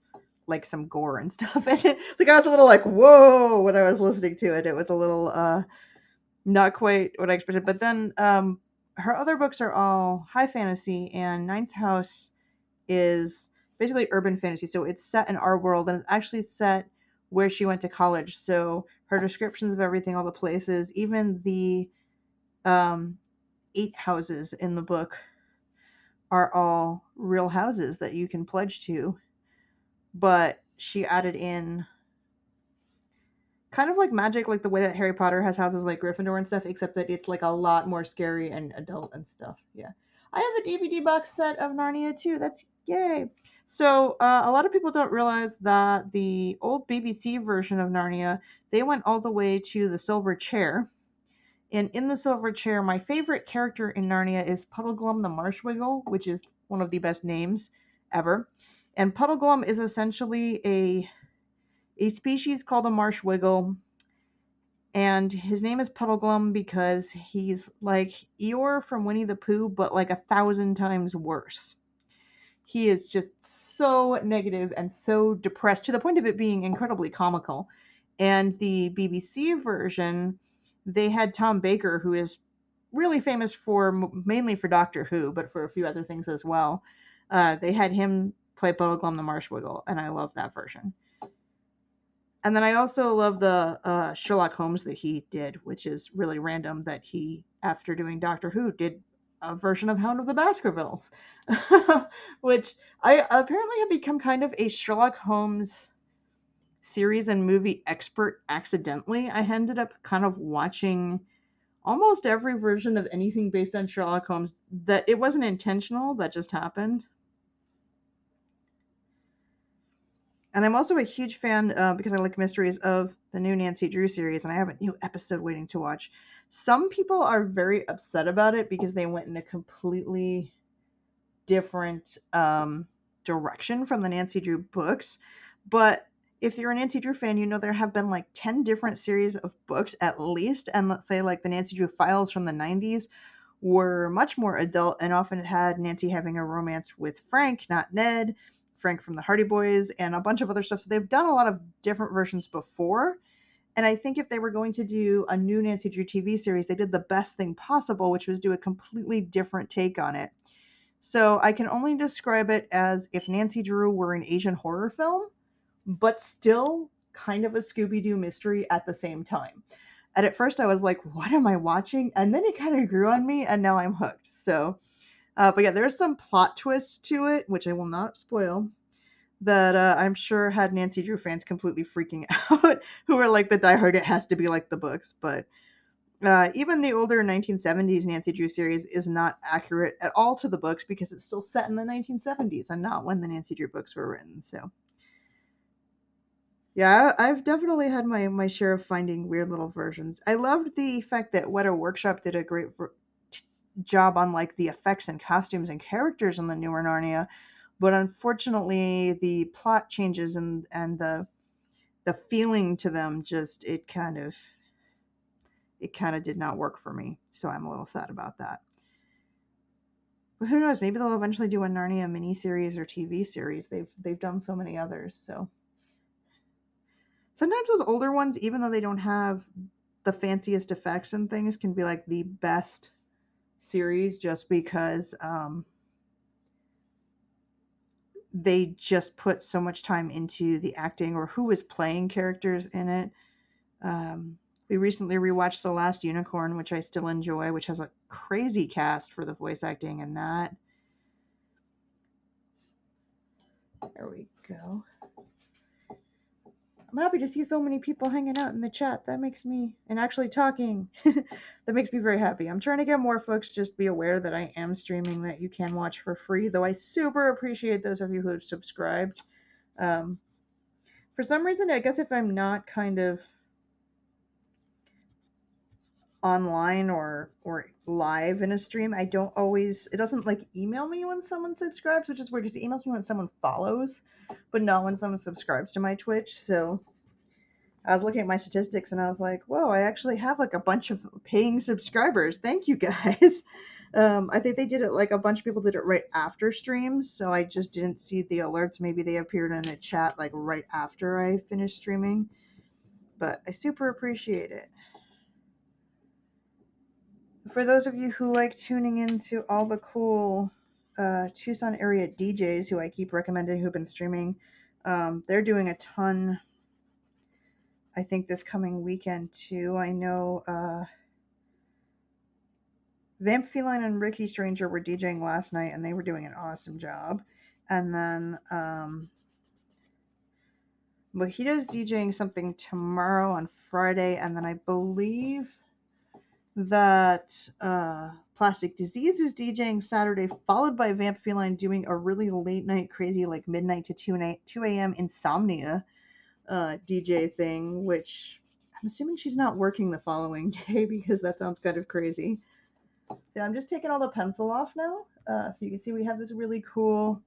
like some gore and stuff in it. Like, I was a little like, whoa, when I was listening to it. It was a little not quite what I expected. But then her other books are all high fantasy, and Ninth House is basically urban fantasy. So it's set in our world, and it's actually set where she went to college. So her descriptions of everything, all the places, even the um, 8 houses in the book are all real houses that you can pledge to, but she added in kind of like magic, like the way that Harry Potter has houses like Gryffindor and stuff, except that it's like a lot more scary and adult and stuff. Yeah. I have a DVD box set of Narnia too. That's yay. So a lot of people don't realize that the old BBC version of Narnia, they went all the way to the Silver Chair. And in the Silver Chair, my favorite character in Narnia is Puddleglum the Marshwiggle, which is one of the best names ever. And Puddleglum is essentially a species called a Marshwiggle, and his name is Puddleglum because he's like Eeyore from Winnie the Pooh, but like 1,000 times worse. He is just so negative and so depressed to the point of it being incredibly comical. And the BBC version, they had Tom Baker, who is really famous for mainly for Doctor Who, but for a few other things as well. They had him play Puddleglum the Marshwiggle, and I love that version. And then I also love the Sherlock Holmes that he did, which is really random that he, after doing Doctor Who, did a version of Hound of the Baskervilles, which I apparently have become kind of a Sherlock Holmes series and movie expert accidentally. I ended up kind of watching almost every version of anything based on Sherlock Holmes. That it wasn't intentional, that just happened. And I'm also a huge fan, because I like mysteries, of the new Nancy Drew series, and I have a new episode waiting to watch. Some people are very upset about it because they went in a completely different direction from the Nancy Drew books. But if you're a Nancy Drew fan, you know there have been like 10 different series of books at least. And let's say like the Nancy Drew Files from the 90s were much more adult and often had Nancy having a romance with Frank, not Ned, Frank from the Hardy Boys, and a bunch of other stuff. So they've done a lot of different versions before. And I think if they were going to do a new Nancy Drew TV series, they did the best thing possible, which was do a completely different take on it. So I can only describe it as if Nancy Drew were an Asian horror film, but still kind of a Scooby Doo mystery at the same time. And at first I was like, what am I watching? And then it kind of grew on me, and now I'm hooked. So, but yeah, there's some plot twists to it, which I will not spoil, that I'm sure had Nancy Drew fans completely freaking out, who were like the diehard, it has to be like the books. But even the older 1970s Nancy Drew series is not accurate at all to the books because it's still set in the 1970s and not when the Nancy Drew books were written. So, yeah, I've definitely had my share of finding weird little versions. I loved the fact that Weta Workshop did a great job on like the effects and costumes and characters in the newer Narnia, but unfortunately the plot changes and the feeling to them just it kind of did not work for me. So I'm a little sad about that. But who knows? Maybe they'll eventually do a Narnia miniseries or TV series. They've done so many others. So sometimes those older ones, even though they don't have the fanciest effects and things, can be like the best series just because they just put so much time into the acting or who is playing characters in it. We recently rewatched The Last Unicorn, which I still enjoy, which has a crazy cast for the voice acting in that. There we go. I'm happy to see so many people hanging out in the chat. That makes me, and actually talking, that makes me very happy. I'm trying to get more folks just be aware that I am streaming, that you can watch for free, though I super appreciate those of you who have subscribed. Um, for some reason, I guess if I'm not kind of online or live in a stream, I don't always, it doesn't like email me when someone subscribes, which is weird because it emails me when someone follows, but not when someone subscribes to my Twitch. So I was looking at my statistics and I was like, whoa, I actually have like a bunch of paying subscribers. Thank you guys. I think they did it like a bunch of people did it right after streams, so I just didn't see the alerts. Maybe they appeared in a chat like right after I finished streaming, but I super appreciate it. For those of you who like tuning into all the cool Tucson area DJs who I keep recommending who've been streaming, they're doing a ton, I think, this coming weekend too. I know Vamp Feline and Ricky Stranger were DJing last night and they were doing an awesome job. And then Mojito's DJing something tomorrow on Friday, and then I believe that Plastic Disease is DJing Saturday, followed by Vamp Feline doing a really late night, crazy, like midnight to 2 a.m. insomnia DJ thing, which I'm assuming she's not working the following day because that sounds kind of crazy. So I'm just taking all the pencil off now, so you can see we have this really cool,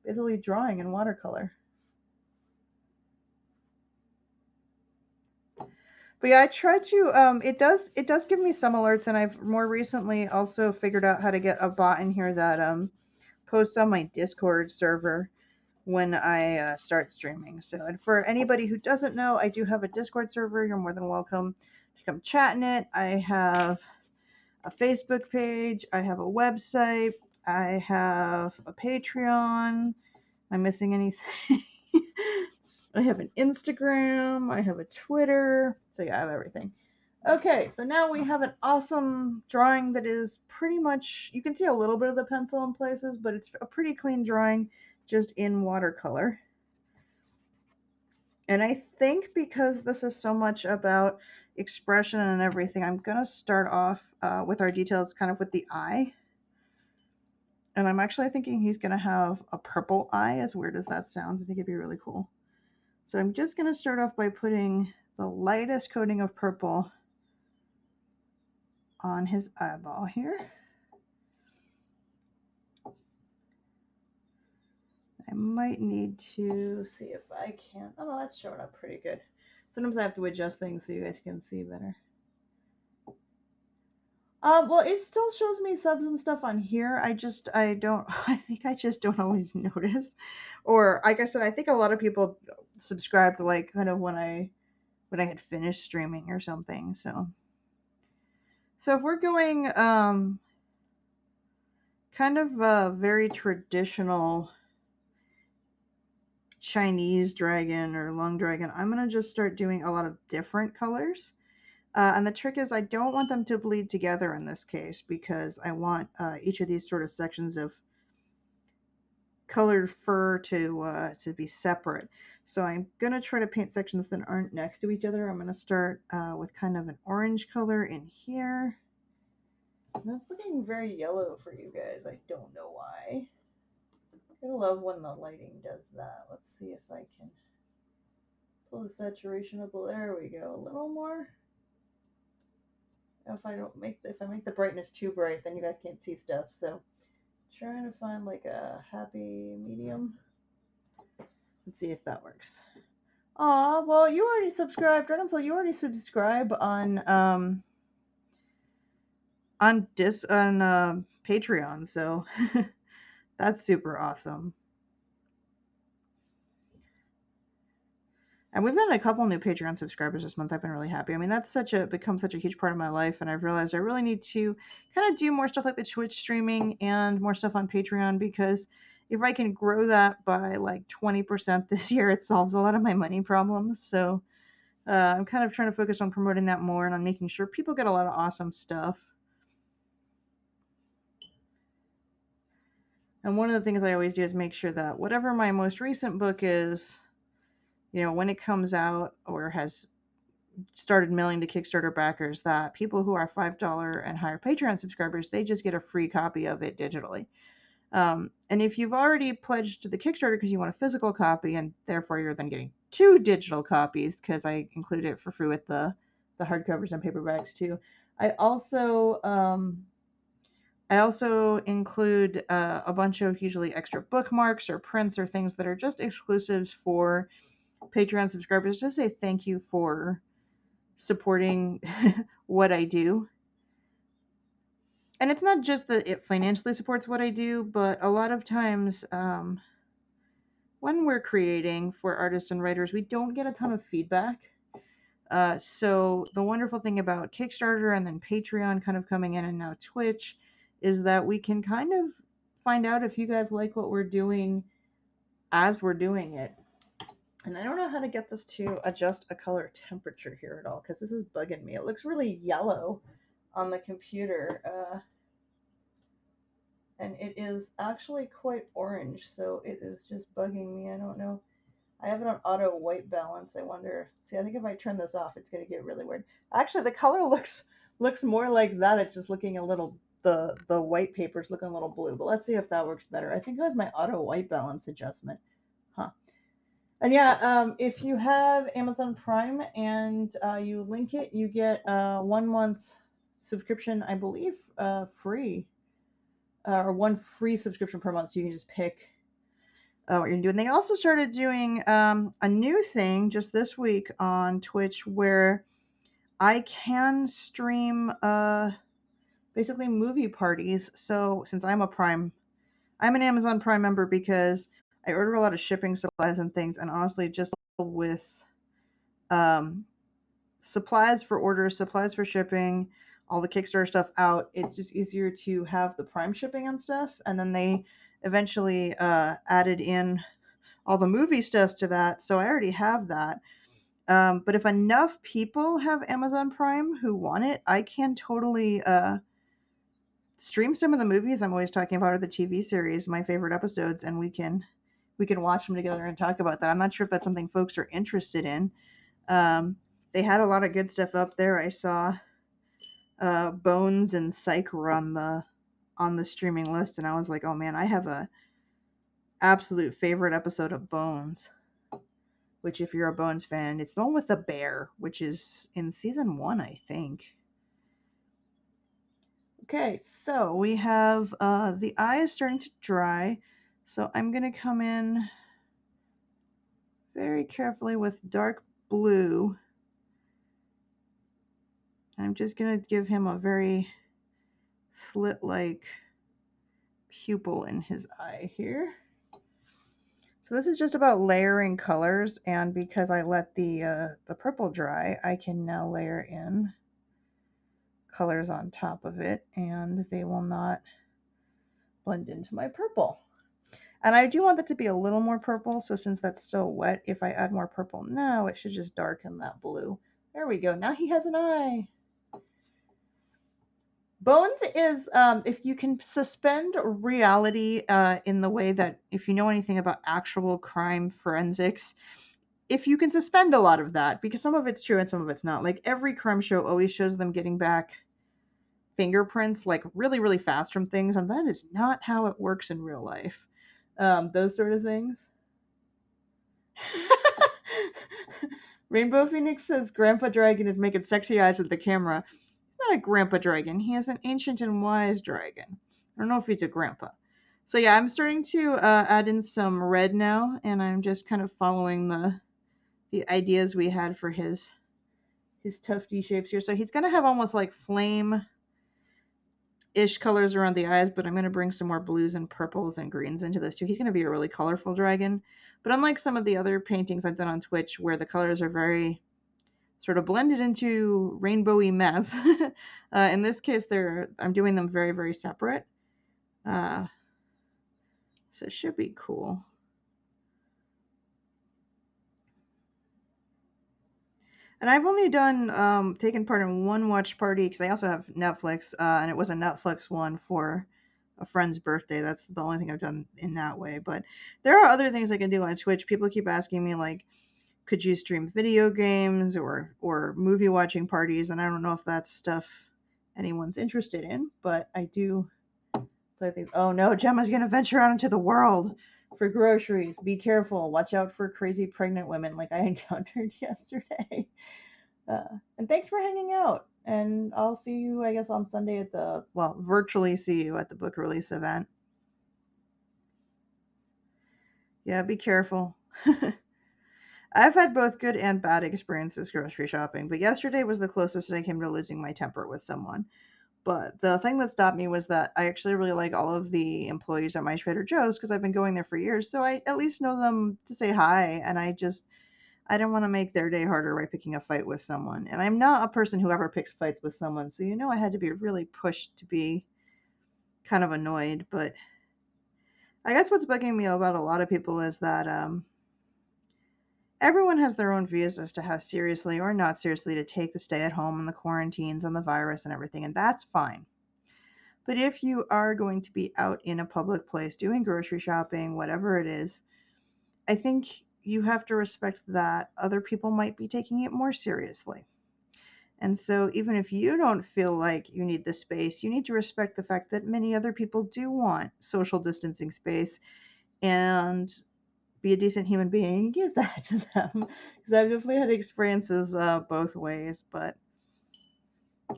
basically drawing in watercolor. But yeah, I try to. It does give me some alerts, and I've more recently also figured out how to get a bot in here that posts on my Discord server when I start streaming. So, and for anybody who doesn't know, I do have a Discord server. You're more than welcome to come chat in it. I have a Facebook page. I have a website. I have a Patreon. Am I missing anything? I have an Instagram. I have a Twitter. So yeah, I have everything. Okay, so now we have an awesome drawing that is pretty much, you can see a little bit of the pencil in places, but it's a pretty clean drawing just in watercolor. And I think because this is so much about expression and everything, I'm going to start off with our details kind of with the eye. And I'm actually thinking he's going to have a purple eye, as weird as that sounds. I think it'd be really cool. So I'm just going to start off by putting the lightest coating of purple on his eyeball here. I might need to see if I can. Oh, no, that's showing up pretty good. Sometimes I have to adjust things so you guys can see better. Well, it still shows me subs and stuff on here. I don't, I think I just don't always notice. Or, like I said, I think a lot of people subscribed like kind of when I had finished streaming or something. So if we're going, kind of a very traditional Chinese dragon or long dragon, I'm gonna just start doing a lot of different colors. And the trick is, I don't want them to bleed together in this case because I want each of these sort of sections of colored fur to be separate. So I'm gonna try to paint sections that aren't next to each other. I'm gonna start with kind of an orange color in here. That's looking very yellow for you guys. I don't know why. I love when the lighting does that. Let's see if I can pull the saturation up. There we go. A little more. If I make the brightness too bright, then you guys can't see stuff. So trying to find like a happy medium. Let's see if that works. Aw, well, you already subscribed, Dragon Soul. You already subscribe on Patreon, so that's super awesome. And we've gotten a couple new Patreon subscribers this month. I've been really happy. I mean, that's become such a huge part of my life, and I've realized I really need to kind of do more stuff like the Twitch streaming and more stuff on Patreon because if I can grow that by like 20% this year, it solves a lot of my money problems. So I'm kind of trying to focus on promoting that more and on making sure people get a lot of awesome stuff. And one of the things I always do is make sure that whatever my most recent book is, when it comes out or has started mailing to Kickstarter backers, that people who are $5 and higher Patreon subscribers, they just get a free copy of it digitally. And if you've already pledged to the Kickstarter because you want a physical copy, and therefore you're then getting 2 digital copies because I include it for free with the hardcovers and paperbacks too. I also include a bunch of usually extra bookmarks or prints or things that are just exclusives for Patreon subscribers to say thank you for supporting what I do. And it's not just that it financially supports what I do, but a lot of times when we're creating for artists and writers, we don't get a ton of feedback. So the wonderful thing about Kickstarter and then Patreon kind of coming in and now Twitch is that we can kind of find out if you guys like what we're doing as we're doing it. And I don't know how to get this to adjust a color temperature here at all because this is bugging me. It looks really yellow on the computer. And it is actually quite orange, so it is just bugging me. I don't know. I have it on auto white balance. I wonder. See, I think if I turn this off, it's gonna get really weird. Actually, the color looks more like that. It's just looking a little the white paper's looking a little blue. But let's see if that works better. I think it was my auto white balance adjustment. Huh. And yeah, if you have Amazon Prime and you link it, you get 1 month subscription, I believe, free, or one free subscription per month. So you can just pick what you're doing. They also started doing a new thing just this week on Twitch where I can stream basically movie parties. So since I'm an Amazon Prime member because I order a lot of shipping supplies and things, and honestly, just with um, supplies for orders, supplies for shipping, all the Kickstarter stuff out, it's just easier to have the Prime shipping and stuff. And then they eventually added in all the movie stuff to that, so I already have that. But if enough people have Amazon Prime who want it, I can totally stream some of the movies I'm always talking about or the TV series, my favorite episodes, and we can watch them together and talk about that. I'm not sure if that's something folks are interested in. They had a lot of good stuff up there. I saw Bones and Psych were on the streaming list, and I was like, oh man, I have a absolute favorite episode of Bones. Which, if you're a Bones fan, it's the one with the bear, which is in season 1, I think. Okay, so we have the eyes starting to dry. So I'm going to come in very carefully with dark blue. I'm just going to give him a very slit-like pupil in his eye here. So this is just about layering colors, and because I let the purple dry, I can now layer in colors on top of it, and they will not blend into my purple. And I do want that to be a little more purple, so since that's still wet, if I add more purple now, it should just darken that blue. There we go. Now he has an eye. Bones is if you can suspend reality in the way that if you know anything about actual crime forensics, if you can suspend a lot of that, because some of it's true and some of it's not. Like every crime show always shows them getting back fingerprints like really, really fast from things, and that is not how it works in real life. Those sort of things. Rainbow Phoenix says Grandpa Dragon is making sexy eyes at the camera. He's not a Grandpa Dragon. He is an ancient and wise dragon. I don't know if he's a grandpa. So yeah, I'm starting to add in some red now, and I'm just kind of following the ideas we had for his tufty shapes here. So he's gonna have almost like flame ish colors around the eyes, but I'm going to bring some more blues and purples and greens into this too. He's going to be a really colorful dragon. But unlike some of the other paintings I've done on Twitch where the colors are very sort of blended into rainbowy mess, in this case I'm doing them very, very separate. So it should be cool. And I've only done taken part in one watch party because I also have Netflix, and it was a Netflix one for a friend's birthday. That's the only thing I've done in that way. But there are other things I can do on Twitch. People keep asking me like, could you stream video games or movie watching parties? And I don't know if that's stuff anyone's interested in, but I do play things. Oh no, Gemma's gonna venture out into the world for groceries. Be careful. Watch out for crazy pregnant women like I encountered yesterday. And thanks for hanging out. And I'll see you, I guess, on Sunday at virtually see you at the book release event. Yeah, be careful. I've had both good and bad experiences grocery shopping, but yesterday was the closest I came to losing my temper with someone. But the thing that stopped me was that I actually really like all of the employees at my Trader Joe's because I've been going there for years, so I at least know them to say hi, and I didn't want to make their day harder by picking a fight with someone. And I'm not a person who ever picks fights with someone, so I had to be really pushed to be kind of annoyed. But I guess what's bugging me about a lot of people is that everyone has their own views as to how seriously or not seriously to take the stay at home and the quarantines and the virus and everything, and that's fine. But if you are going to be out in a public place doing grocery shopping, whatever it is, I think you have to respect that other people might be taking it more seriously. And so, even if you don't feel like you need the space, you need to respect the fact that many other people do want social distancing space and be a decent human being and give that to them. Because I've definitely had experiences both ways, but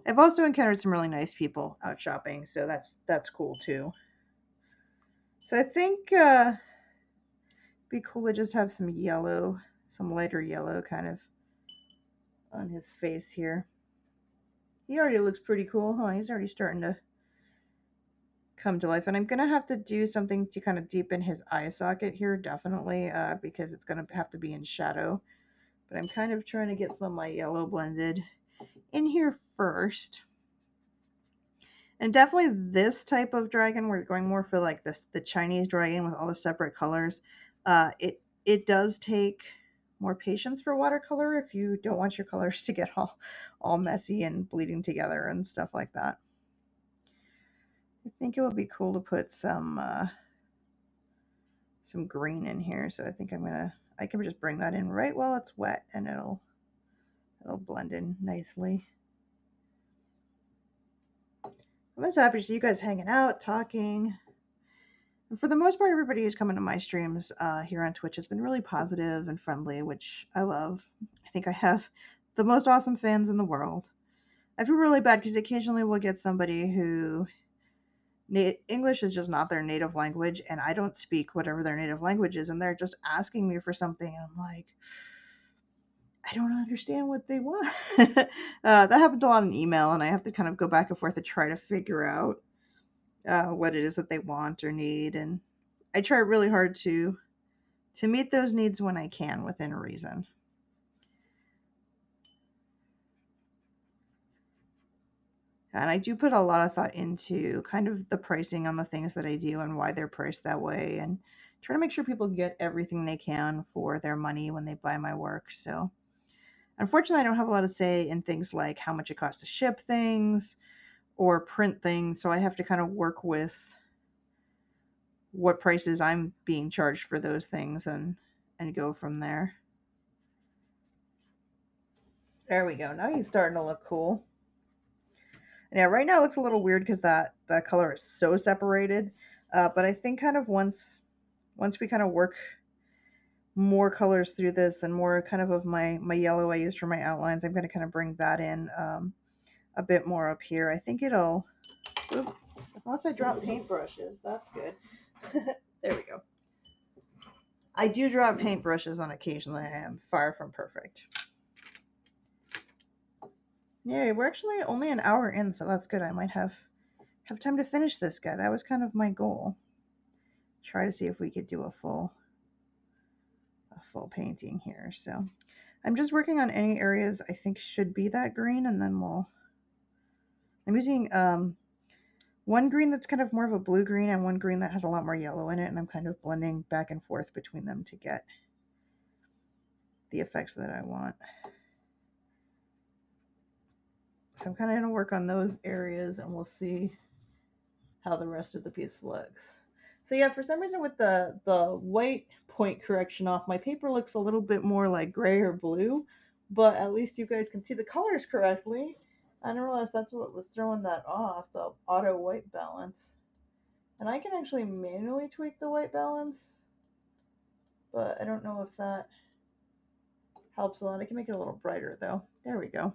I've also encountered some really nice people out shopping, so that's cool too. So I think be cool to just have some yellow, some lighter yellow kind of on his face here. He already looks pretty cool, huh? He's already starting to come to life. And I'm going to have to do something to kind of deepen his eye socket here, definitely, because it's going to have to be in shadow. But I'm kind of trying to get some of my yellow blended in here first. And definitely this type of dragon, we're going more for like this, the Chinese dragon with all the separate colors. It does take more patience for watercolor if you don't want your colors to get all messy and bleeding together and stuff like that. I think it would be cool to put some green in here. So I think I can just bring that in right while it's wet, and it'll blend in nicely. I'm just happy to see you guys hanging out, talking. And for the most part, everybody who's coming to my streams here on Twitch has been really positive and friendly, which I love. I think I have the most awesome fans in the world. I feel really bad because occasionally we'll get somebody who English is just not their native language, and I don't speak whatever their native language is, and they're just asking me for something, and I'm like, I don't understand what they want. That happened a lot in email, and I have to kind of go back and forth to try to figure out what it is that they want or need, and I try really hard to meet those needs when I can within reason. And I do put a lot of thought into kind of the pricing on the things that I do and why they're priced that way, and try to make sure people get everything they can for their money when they buy my work. So, unfortunately, I don't have a lot of say in things like how much it costs to ship things or print things. So, I have to kind of work with what prices I'm being charged for those things and go from there. There we go. Now he's starting to look cool. And yeah, right now it looks a little weird because that color is so separated. But I think kind of once we kind of work more colors through this and more kind of my yellow I used for my outlines, I'm going to kind of bring that in a bit more up here. I think it'll. Oop, unless I drop paintbrushes, that's good. There we go. I do drop paintbrushes on occasion. I am far from perfect. Yay, we're actually only an hour in, so that's good. I might have time to finish this guy. That was kind of my goal. Try to see if we could do a full painting here. So I'm just working on any areas I think should be that green, and then I'm using one green that's kind of more of a blue green and one green that has a lot more yellow in it, and I'm kind of blending back and forth between them to get the effects that I want. So I'm kind of going to work on those areas, and we'll see how the rest of the piece looks. So yeah, for some reason with the white point correction off, my paper looks a little bit more like gray or blue, but at least you guys can see the colors correctly. I didn't realize that's what was throwing that off, the auto white balance. And I can actually manually tweak the white balance, but I don't know if that helps a lot. I can make it a little brighter though. There we go.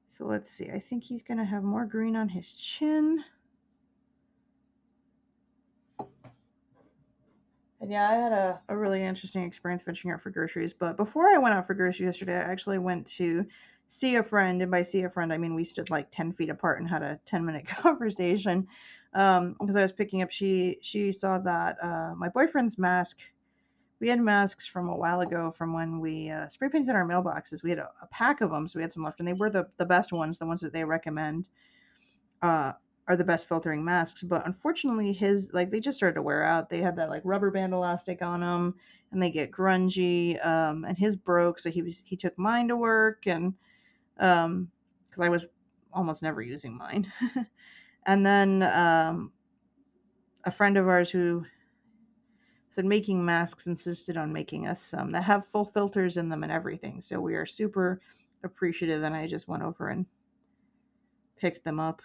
So let's see. I think he's going to have more green on his chin. And yeah, I had a really interesting experience venturing out for groceries. But before I went out for groceries yesterday, I actually went to see a friend. And by see a friend, I mean we stood like 10 feet apart and had a 10-minute conversation. Because I was picking up, she saw that my boyfriend's mask, we had masks from a while ago from when we spray painted our mailboxes. We had a pack of them, so we had some left. And they were the best ones, the ones that they recommend. uh, are the best filtering masks. But unfortunately, his like they just started to wear out. They had that like rubber band elastic on them, and they get grungy. And his broke, so he took mine to work, and because I was almost never using mine. And then a friend of ours who said making masks insisted on making us some that have full filters in them and everything. So we are super appreciative, and I just went over and picked them up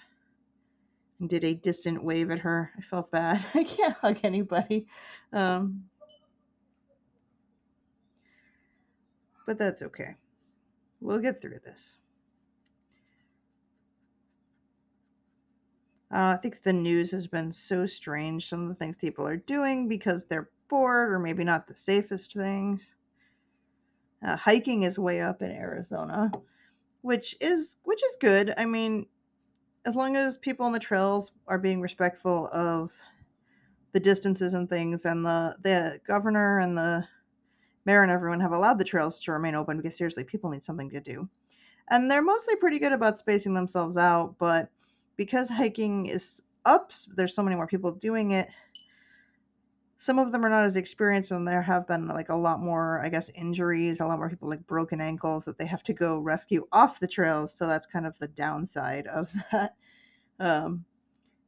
and did a distant wave at her. I felt bad. I can't hug anybody. Um, but that's okay. We'll get through this. I think the news has been so strange. Some of the things people are doing because they're bored or maybe not the safest things. Hiking is way up in Arizona, which is good. I mean, as long as people on the trails are being respectful of the distances and things, and the governor and the mayor and everyone have allowed the trails to remain open because seriously, people need something to do. And they're mostly pretty good about spacing themselves out, but because hiking is up, there's so many more people doing it. Some of them are not as experienced, and there have been like a lot more, I guess, injuries, a lot more people like broken ankles that they have to go rescue off the trails. So that's kind of the downside of that. Um,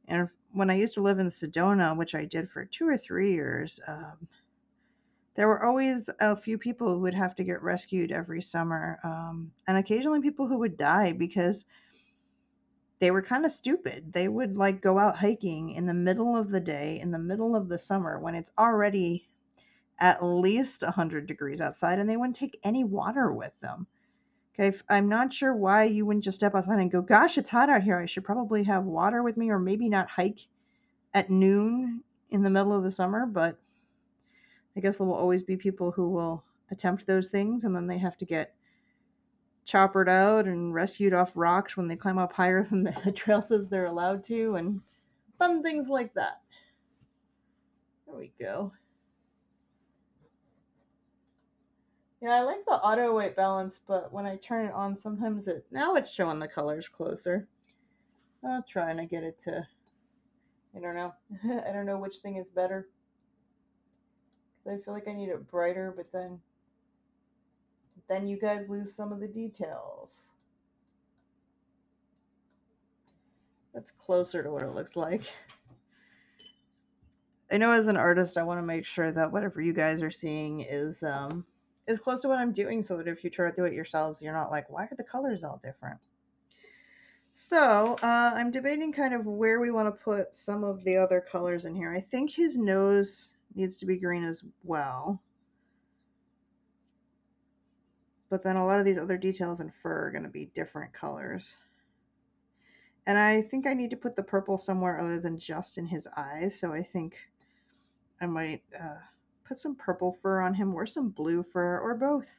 and when I used to live in Sedona, which I did for 2 or 3 years, there were always a few people who would have to get rescued every summer, and occasionally people who would die because they were kind of stupid. They would like go out hiking in the middle of the day, in the middle of the summer when it's already at least 100 degrees outside, and they wouldn't take any water with them. Okay, I'm not sure why you wouldn't just step outside and go, gosh, it's hot out here. I should probably have water with me, or maybe not hike at noon in the middle of the summer, but I guess there will always be people who will attempt those things, and then they have to get choppered out and rescued off rocks when they climb up higher than the trail says they're allowed to, and fun things like that. There we go. Yeah, I like the auto white balance, but when I turn it on, sometimes now it's showing the colors closer. I'll try and I get it to. I don't know. I don't know which thing is better. I feel like I need it brighter, but then you guys lose some of the details. That's closer to what it looks like. I know as an artist, I want to make sure that whatever you guys are seeing is close to what I'm doing, so that if you try to do it yourselves, you're not like, why are the colors all different? So I'm debating kind of where we want to put some of the other colors in here. I think his nose needs to be green as well. But then a lot of these other details in fur are going to be different colors. And I think I need to put the purple somewhere other than just in his eyes. So I think I might put some purple fur on him, or some blue fur, or both.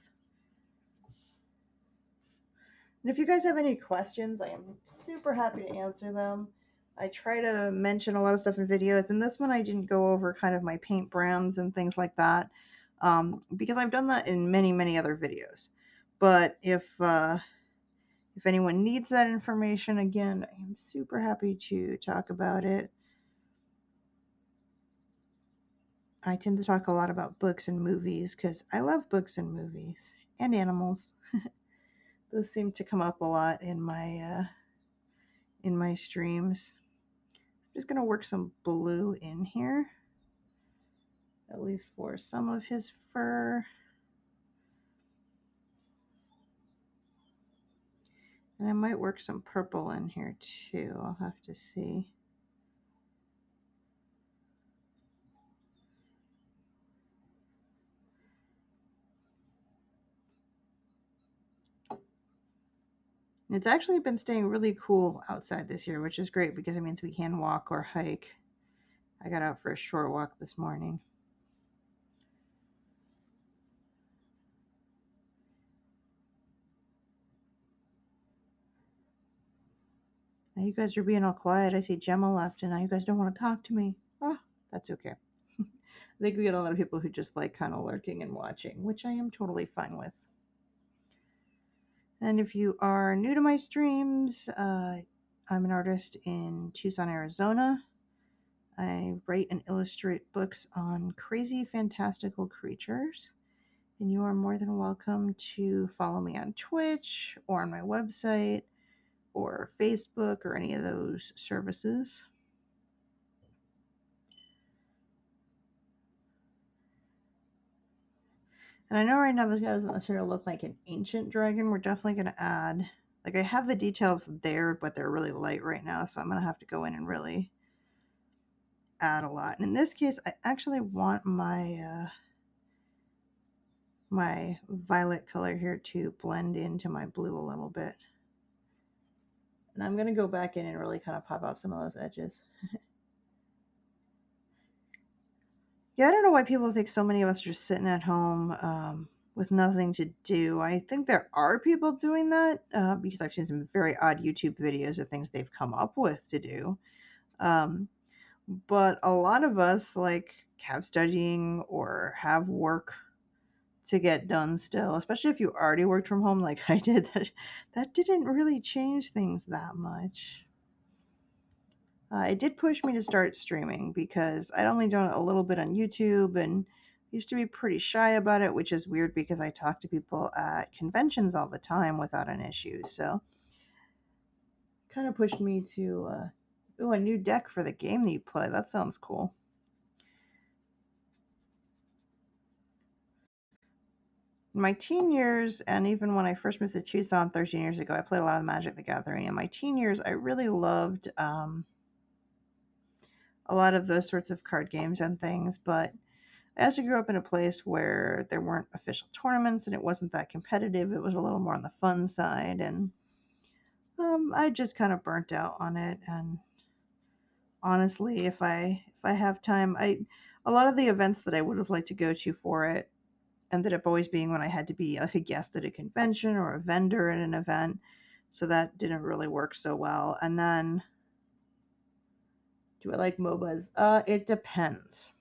And if you guys have any questions, I am super happy to answer them. I try to mention a lot of stuff in videos, and this one I didn't go over kind of my paint brands and things like that, because I've done that in many, many other videos. But if anyone needs that information, again, I am super happy to talk about it. I tend to talk a lot about books and movies because I love books and movies and animals. Those seem to come up a lot in my streams. I'm just gonna work some blue in here, at least for some of his fur. And I might work some purple in here too. I'll have to see. It's actually been staying really cool outside this year, which is great because it means we can walk or hike. I got out for a short walk this morning. Now you guys are being all quiet. I see Gemma left, and now you guys don't want to talk to me. Oh, that's okay. I think we get a lot of people who just like kind of lurking and watching, which I am totally fine with. And if you are new to my streams, I'm an artist in Tucson, Arizona. I write and illustrate books on crazy, fantastical creatures. And you are more than welcome to follow me on Twitch or on my website or Facebook or any of those services. And I know right now this guy doesn't necessarily look like an ancient dragon. We're definitely going to add, like, I have the details there, but they're really light right now, so I'm going to have to go in and really add a lot. And in this case, I actually want my my violet color here to blend into my blue a little bit. And I'm going to go back in and really kind of pop out some of those edges. Yeah, I don't know why people think so many of us are just sitting at home with nothing to do. I think there are people doing that because I've seen some very odd YouTube videos of things they've come up with to do. But a lot of us like have studying or have work to get done still, especially if you already worked from home like I did. That didn't really change things that much. It did push me to start streaming because I'd only done it a little bit on YouTube and used to be pretty shy about it, which is weird because I talk to people at conventions all the time without an issue. So kind of pushed me to a new deck for the game that you play. That sounds cool. In my teen years, and even when I first moved to Tucson 13 years ago, I played a lot of Magic the Gathering. In my teen years, I really loved a lot of those sorts of card games and things, but I also grew up in a place where there weren't official tournaments and it wasn't that competitive. It was a little more on the fun side, and I just kind of burnt out on it. And honestly, if I have time, a lot of the events that I would have liked to go to for it, ended up always being when I had to be like a guest at a convention or a vendor at an event. So that didn't really work so well. And then, do I like MOBAs? It depends.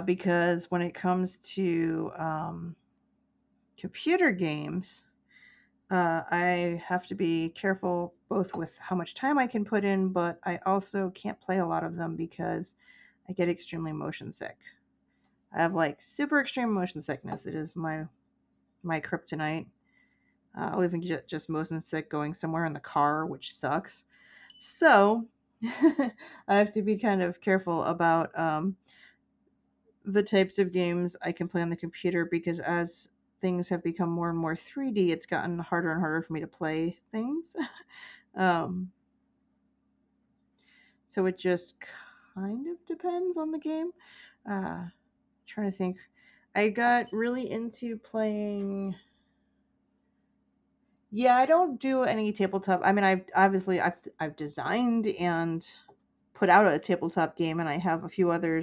Because when it comes to computer games, I have to be careful both with how much time I can put in, but I also can't play a lot of them because I get extremely motion sick. I have like super extreme motion sickness. It is my kryptonite. I'll even get just motion sick going somewhere in the car, which sucks. So I have to be kind of careful about the types of games I can play on the computer because as things have become more and more 3D, it's gotten harder and harder for me to play things. um, so it just kind of depends on the game. Trying to think. I got really into playing. Yeah, I don't do any tabletop. I mean, I've designed and put out a tabletop game, and I have a few other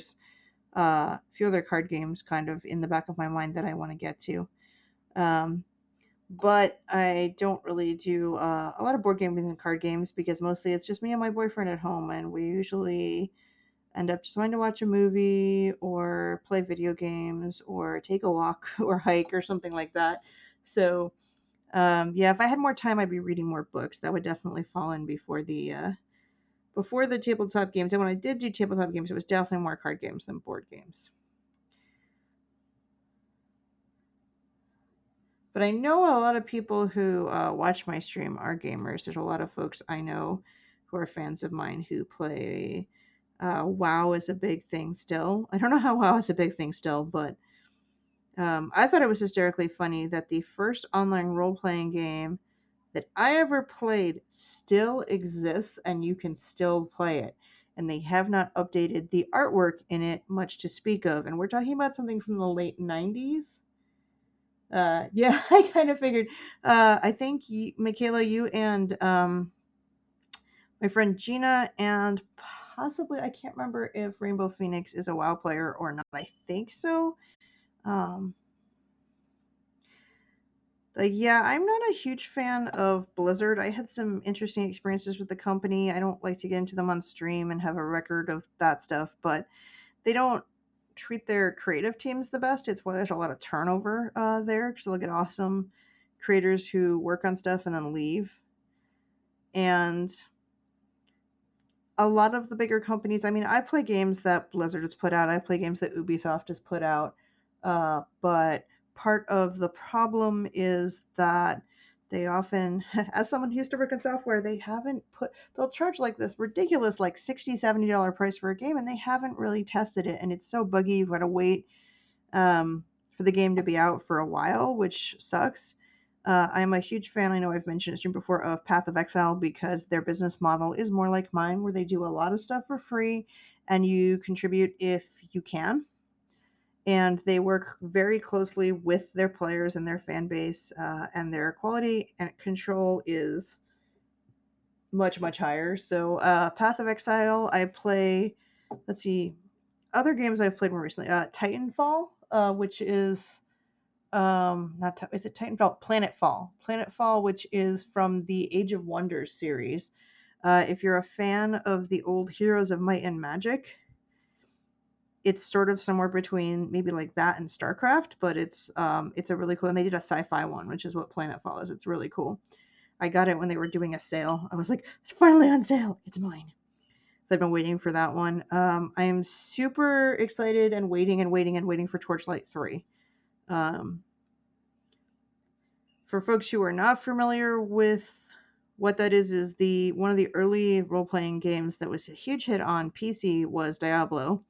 card games kind of in the back of my mind that I want to get to. Um, but I don't really do a lot of board games and card games because mostly it's just me and my boyfriend at home, and we usually end up just wanting to watch a movie or play video games or take a walk or hike or something like that. So, yeah, if I had more time, I'd be reading more books. That would definitely fall in before the tabletop games. And when I did do tabletop games, it was definitely more card games than board games. But I know a lot of people who watch my stream are gamers. There's a lot of folks I know who are fans of mine who play. WoW is a big thing still. I don't know how WoW is a big thing still, but I thought it was hysterically funny that the first online role playing game that I ever played still exists and you can still play it. And they have not updated the artwork in it much to speak of. And we're talking about something from the late 90s. Yeah, I kind of figured. I think, Michaela, you and my friend Gina, and possibly, I can't remember if Rainbow Phoenix is a WoW player or not. I think so. Um, yeah, I'm not a huge fan of Blizzard. I had some interesting experiences with the company. I don't like to get into them on stream and have a record of that stuff, but they don't treat their creative teams the best. It's why there's a lot of turnover there because they'll get awesome creators who work on stuff and then leave. And a lot of the bigger companies, I mean, I play games that Blizzard has put out, I play games that Ubisoft has put out, but part of the problem is that they often, as someone who used to work in software, they'll charge like this ridiculous, like $60, $70 price for a game, and they haven't really tested it, and it's so buggy, you've got to wait for the game to be out for a while, which sucks. I'm a huge fan, I know I've mentioned it before, of Path of Exile because their business model is more like mine, where they do a lot of stuff for free and you contribute if you can. And they work very closely with their players and their fan base, and their quality and control is much, much higher. So, Path of Exile, I play, let's see, other games I've played more recently. Titanfall, which is not is it Titanfall? Planetfall, which is from the Age of Wonders series. If you're a fan of the old Heroes of Might and Magic, it's sort of somewhere between maybe like that and StarCraft, but it's a really cool. And they did a sci-fi one, which is what Planetfall is. It's really cool. I got it when they were doing a sale. I was like, it's finally on sale. It's mine. So I've been waiting for that one. I am super excited and waiting and waiting and waiting for Torchlight 3. Um, for folks who are not familiar with what that is the one of the early role-playing games that was a huge hit on PC was Diablo.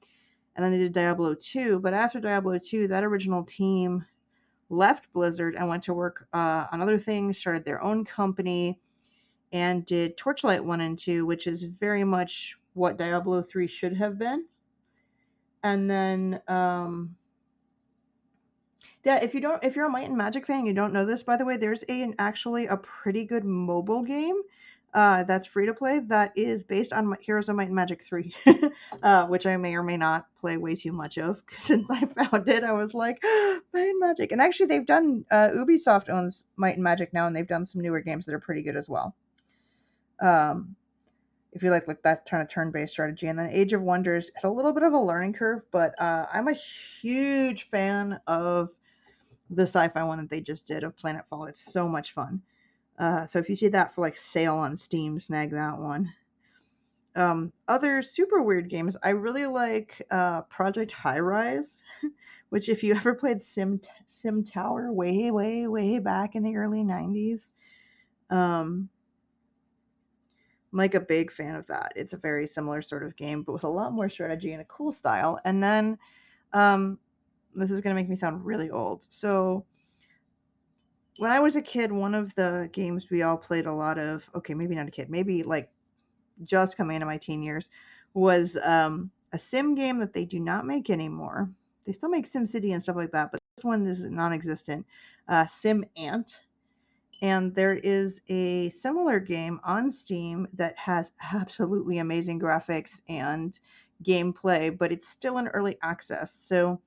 And then they did Diablo 2, but after Diablo 2, that original team left Blizzard and went to work on other things, started their own company, and did Torchlight 1 and 2, which is very much what Diablo 3 should have been. And then yeah, if you're a Might and Magic fan, you don't know this, by the way, there's actually a pretty good mobile game That's free to play. That is based on Heroes of Might and Magic 3, which I may or may not play way too much of. Since I found it, I was like, Might and Magic. And actually, they've done, Ubisoft owns Might and Magic now, and they've done some newer games that are pretty good as well. Um, if you like that kind of turn-based strategy. And then Age of Wonders, it's a little bit of a learning curve, but I'm a huge fan of the sci-fi one that they just did of Planetfall. It's so much fun. So if you see that for like sale on Steam, snag that one. Other super weird games, I really like Project High Rise, which if you ever played Sim Tower way back in the early 90s, um, I'm like a big fan of that. It's a very similar sort of game, but with a lot more strategy and a cool style. And then um, this is going to make me sound really old. So when I was a kid, one of the games we all played a lot of, okay, maybe not a kid, maybe like just coming into my teen years, was a sim game that they do not make anymore. They still make Sim City and stuff like that, but this one is non-existent. Sim Ant. And there is a similar game on Steam that has absolutely amazing graphics and gameplay, but it's still in early access. So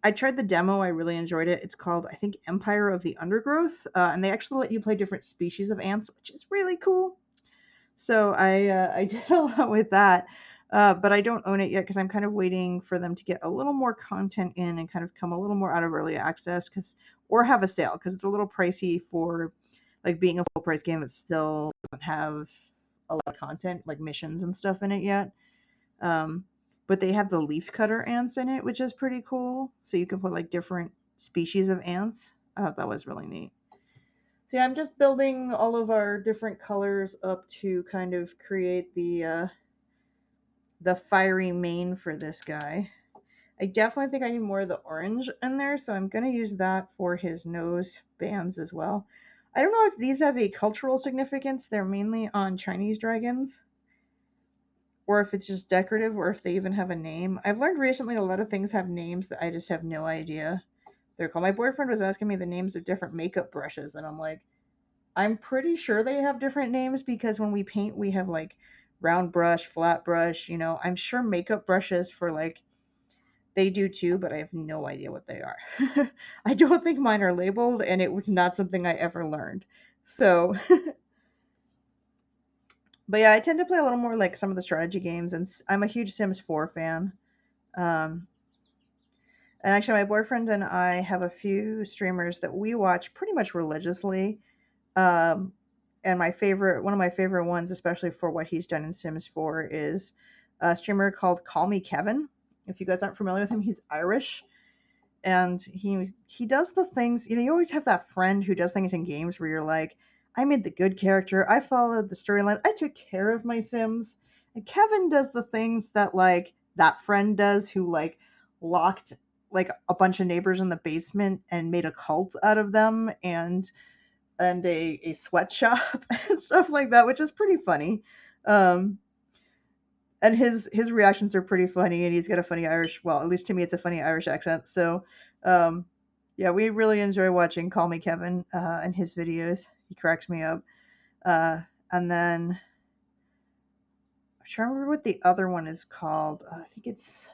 I tried the demo. I really enjoyed it. It's called, I think, Empire of the Undergrowth, and they actually let you play different species of ants, which is really cool. So I did a lot with that, but I don't own it yet because I'm kind of waiting for them to get a little more content in and kind of come a little more out of early access, or have a sale, because it's a little pricey for like being a full price game that still doesn't have a lot of content like missions and stuff in it yet. Um, but they have the leaf cutter ants in it, which is pretty cool. So you can put like different species of ants. I thought that was really neat. So yeah, I'm just building all of our different colors up to kind of create the fiery mane for this guy. I definitely think I need more of the orange in there, so I'm gonna use that for his nose bands as well. I don't know if these have a cultural significance. They're mainly on Chinese dragons, or if it's just decorative, or if they even have a name. I've learned recently a lot of things have names that I just have no idea. They're called. My boyfriend was asking me the names of different makeup brushes, and I'm like, I'm pretty sure they have different names because when we paint, we have like round brush, flat brush, I'm sure makeup brushes for like they do too, but I have no idea what they are. I don't think mine are labeled, and it was not something I ever learned. So, but yeah, I tend to play a little more like some of the strategy games, and I'm a huge Sims 4 fan. Um, and actually, my boyfriend and I have a few streamers that we watch pretty much religiously. Um, and one of my favorite ones, especially for what he's done in Sims 4, is a streamer called Call Me Kevin. If you guys aren't familiar with him, he's Irish, and he does the things. You always have that friend who does things in games where you're like, I made the good character, I followed the storyline, I took care of my Sims. And Kevin does the things that like that friend does, who like locked like a bunch of neighbors in the basement and made a cult out of them, and a sweatshop and stuff like that, which is pretty funny. Um, and his reactions are pretty funny, and he's got a funny Irish. Well, at least to me, it's a funny Irish accent. So, um, yeah, we really enjoy watching Call Me Kevin and his videos. He cracks me up. Uh, and then I'm trying to remember what the other one is called. I think it's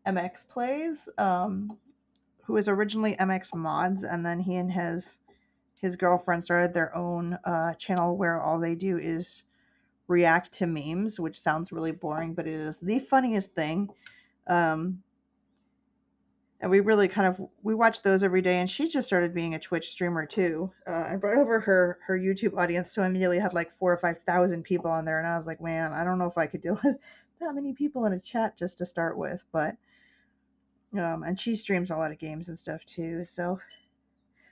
MX Plays. Who was originally MX Mods, and then he and his girlfriend started their own channel where all they do is react to memes, which sounds really boring, but it is the funniest thing. Um, and we really we watch those every day. And she just started being a Twitch streamer too. I brought over her YouTube audience, so I immediately had like 4 or 5 thousand people on there, and I was like, man, I don't know if I could deal with that many people in a chat just to start with. But and she streams a lot of games and stuff too, so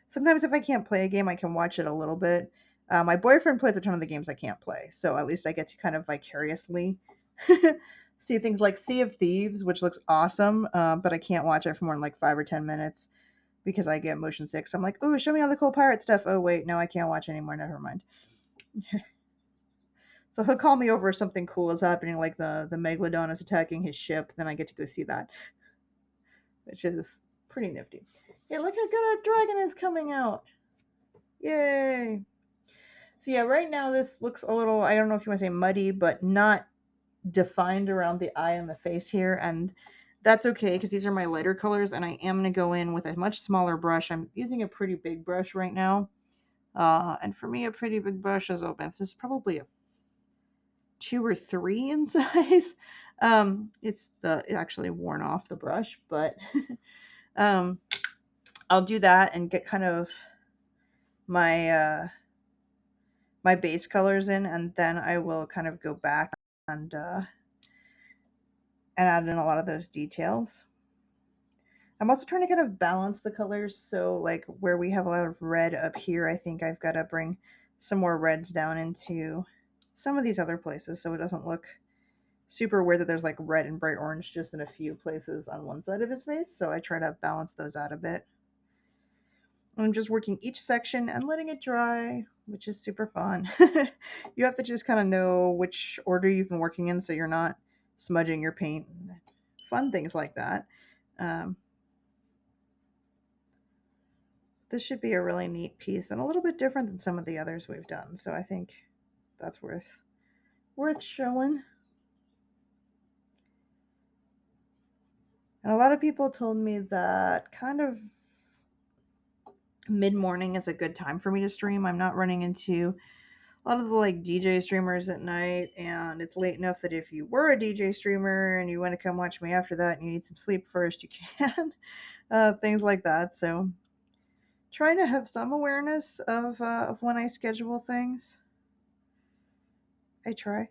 sometimes if I can't play a game, I can watch it a little bit. My boyfriend plays a ton of the games I can't play, so at least I get to kind of vicariously see things like Sea of Thieves, which looks awesome, but I can't watch it for more than like 5 or 10 minutes because I get motion sick. So I'm like, oh, show me all the cool pirate stuff. Oh wait, no, I can't watch anymore. Never mind. So he'll call me over if something cool is happening, like the megalodon is attacking his ship. Then I get to go see that, which is pretty nifty. Hey, look how good our dragon is coming out! Yay! So yeah, right now this looks a little, I don't know if you want to say muddy, but not defined around the eye and the face here. And that's okay because these are my lighter colors and I am going to go in with a much smaller brush. I'm using a pretty big brush right now. And for me, a pretty big brush is open. This is probably a 2 or 3 in size. It's actually worn off the brush, but um, I'll do that and get kind of my my base colors in, and then I will kind of go back and add in a lot of those details. I'm also trying to kind of balance the colors, so like where we have a lot of red up here, I think I've got to bring some more reds down into some of these other places so it doesn't look super weird that there's like red and bright orange just in a few places on one side of his face. So I try to balance those out a bit. I'm just working each section and letting it dry, which is super fun. You have to just kind of know which order you've been working in so you're not smudging your paint and fun things like that. Um, this should be a really neat piece and a little bit different than some of the others we've done. So I think that's worth showing. And a lot of people told me that kind of mid morning is a good time for me to stream. I'm not running into a lot of the like DJ streamers at night, and it's late enough that if you were a DJ streamer and you want to come watch me after that and you need some sleep first, you can. Things like that. So trying to have some awareness of when I schedule things. I try.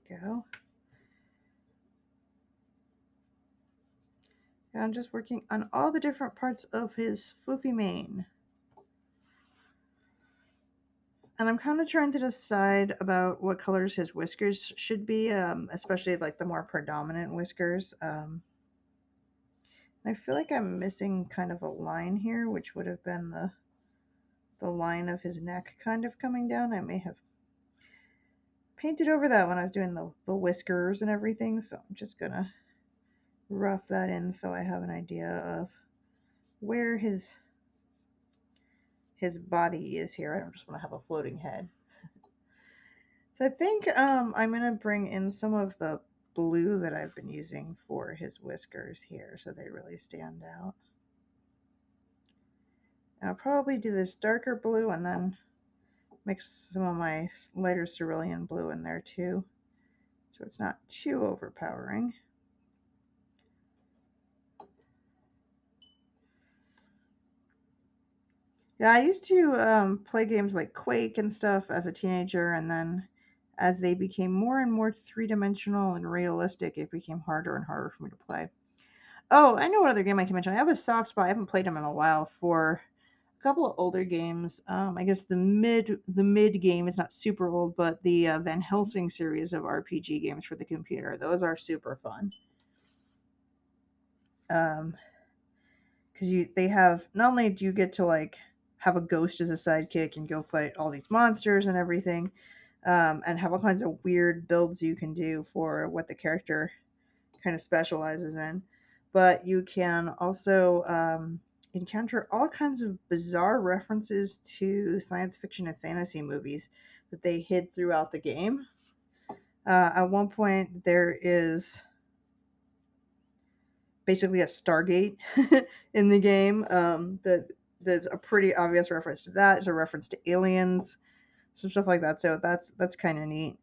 Go. And I'm just working on all the different parts of his foofy mane. And I'm kind of trying to decide about what colors his whiskers should be, especially like the more predominant whiskers. I feel like I'm missing kind of a line here, which would have been the line of his neck kind of coming down. I may have painted over that when I was doing the whiskers and everything, so I'm just gonna rough that in so I have an idea of where his body is here. I don't just want to have a floating head. So I think I'm gonna bring in some of the blue that I've been using for his whiskers here so they really stand out. And I'll probably do this darker blue and then mix some of my lighter cerulean blue in there too, so it's not too overpowering. Yeah, I used to play games like Quake and stuff as a teenager, and then as they became more and more three-dimensional and realistic, it became harder and harder for me to play. Oh, I know what other game I can mention. I have a soft spot. I haven't played them in a while for a couple of older games. I guess the mid game is not super old, but the Van Helsing series of RPG games for the computer. Those are super fun. Um, because they have, not only do you get to like have a ghost as a sidekick and go fight all these monsters and everything, and have all kinds of weird builds you can do for what the character kind of specializes in, but you can also encounter all kinds of bizarre references to science fiction and fantasy movies that they hid throughout the game. At one point, there is basically a Stargate in the game. That's a pretty obvious reference to that. There's a reference to aliens, some stuff like that. So that's kind of neat.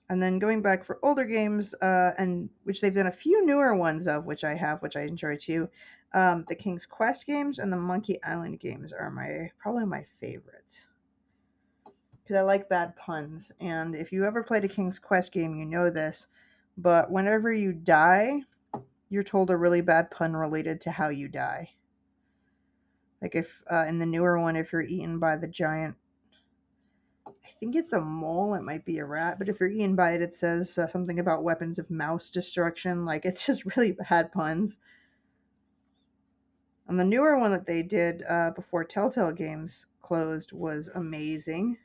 And then going back for older games, and which they've done a few newer ones of, which I have, which I enjoy too. The King's Quest games and the Monkey Island games are probably my favorites because I like bad puns. And if you ever played a King's Quest game, you know this. But whenever you die, you're told a really bad pun related to how you die. Like if in the newer one, if you're eaten by the giant, I think it's a mole, it might be a rat, but if you're eaten by it, it says something about weapons of mouse destruction. Like it's just really bad puns. And the newer one that they did before Telltale Games closed was amazing.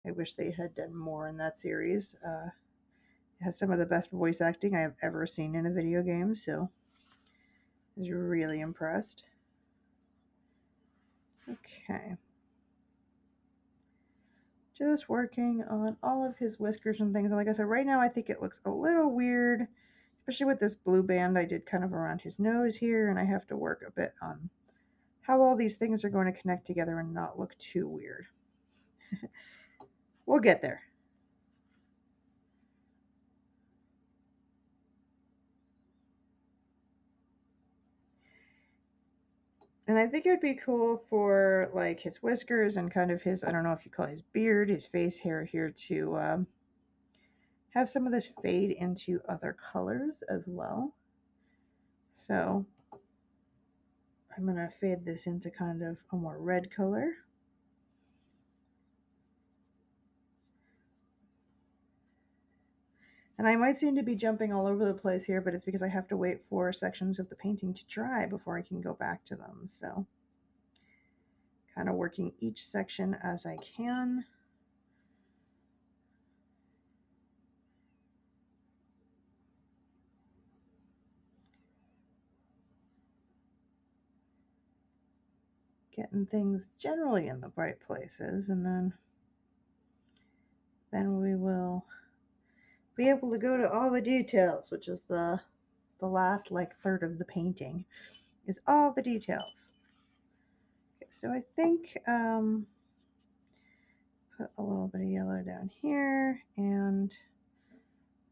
I wish they had done more in that series. It has some of the best voice acting I have ever seen in a video game, so is really impressed. Okay. Just working on all of his whiskers and things. And like I said, right now I think it looks a little weird, especially with this blue band I did kind of around his nose here, and I have to work a bit on how all these things are going to connect together and not look too weird. We'll get there. And I think it'd be cool for like his whiskers and kind of his, I don't know if you call it his beard, his face hair here to have some of this fade into other colors as well. So I'm going to fade this into kind of a more red color. And I might seem to be jumping all over the place here, but it's because I have to wait for sections of the painting to dry before I can go back to them. So kind of working each section as I can. Getting things generally in the right places, and then we will be able to go to all the details, which is the last like third of the painting, is all the details. Okay, so I think put a little bit of yellow down here, and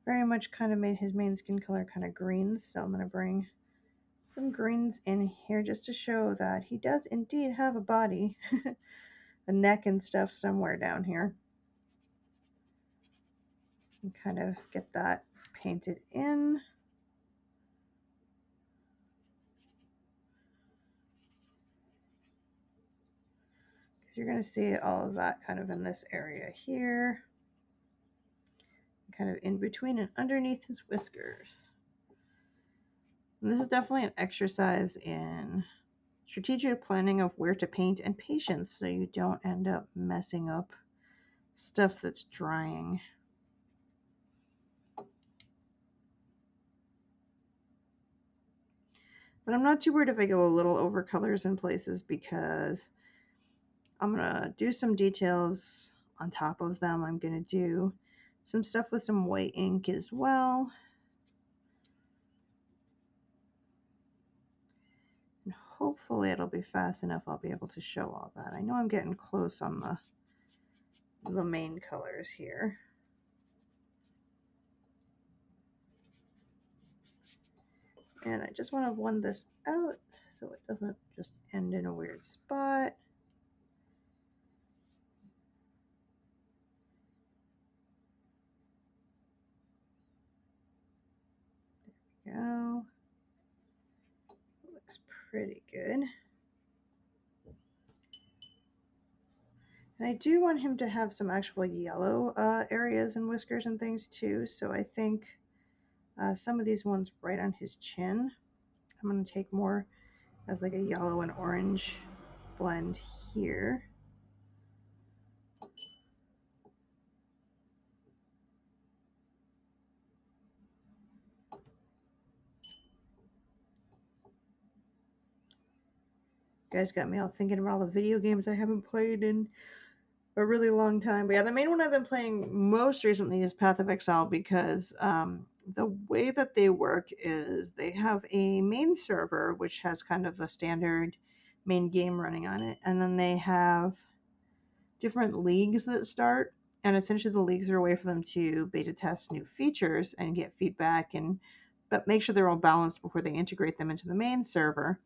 very much kind of made his main skin color kind of greens. So I'm going to bring some greens in here just to show that he does indeed have a body, a neck and stuff somewhere down here. And kind of get that painted in. Because you're going to see all of that kind of in this area here. Kind of in between and underneath his whiskers. And this is definitely an exercise in strategic planning of where to paint and patience so you don't end up messing up stuff that's drying. But I'm not too worried if I go a little over colors in places because I'm going to do some details on top of them. I'm going to do some stuff with some white ink as well. And hopefully it'll be fast enough I'll be able to show all that. I know I'm getting close on the main colors here. And I just want to blend this out so it doesn't just end in a weird spot. There we go. Looks pretty good. And I do want him to have some actual yellow areas and whiskers and things too. So I think some of these ones right on his chin, I'm going to take more as like a yellow and orange blend here. You guys got me all thinking about all the video games I haven't played in a really long time. But yeah, the main one I've been playing most recently is Path of Exile because the way that they work is they have a main server which has kind of the standard main game running on it, and then they have different leagues that start, and essentially the leagues are a way for them to beta test new features and get feedback and but make sure they're all balanced before they integrate them into the main server.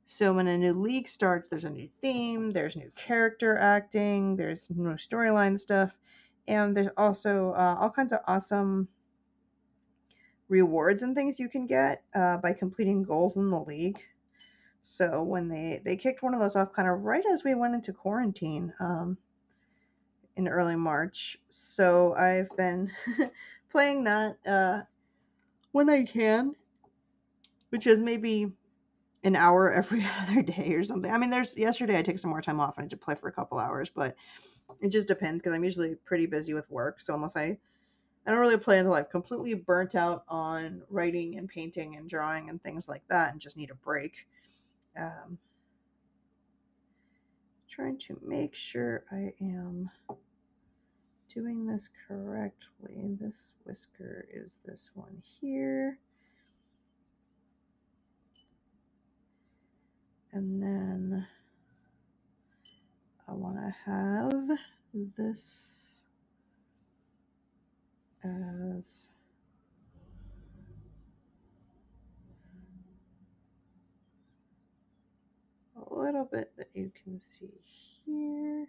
So when a new league starts, there's a new theme, there's new character acting, there's new storyline stuff, and there's also all kinds of awesome rewards and things you can get by completing goals in the league. So when they kicked one of those off kind of right as we went into quarantine in early March. So I've been playing that when I can, which is maybe an hour every other day or something. I mean, there's yesterday I took some more time off and I did play for a couple hours, but it just depends because I'm usually pretty busy with work. So unless I I don't really play until I've completely burnt out on writing and painting and drawing and things like that and just need a break. Um, trying to make sure I am doing this correctly. This whisker is this one here. And then I want to have this as a little bit that you can see here.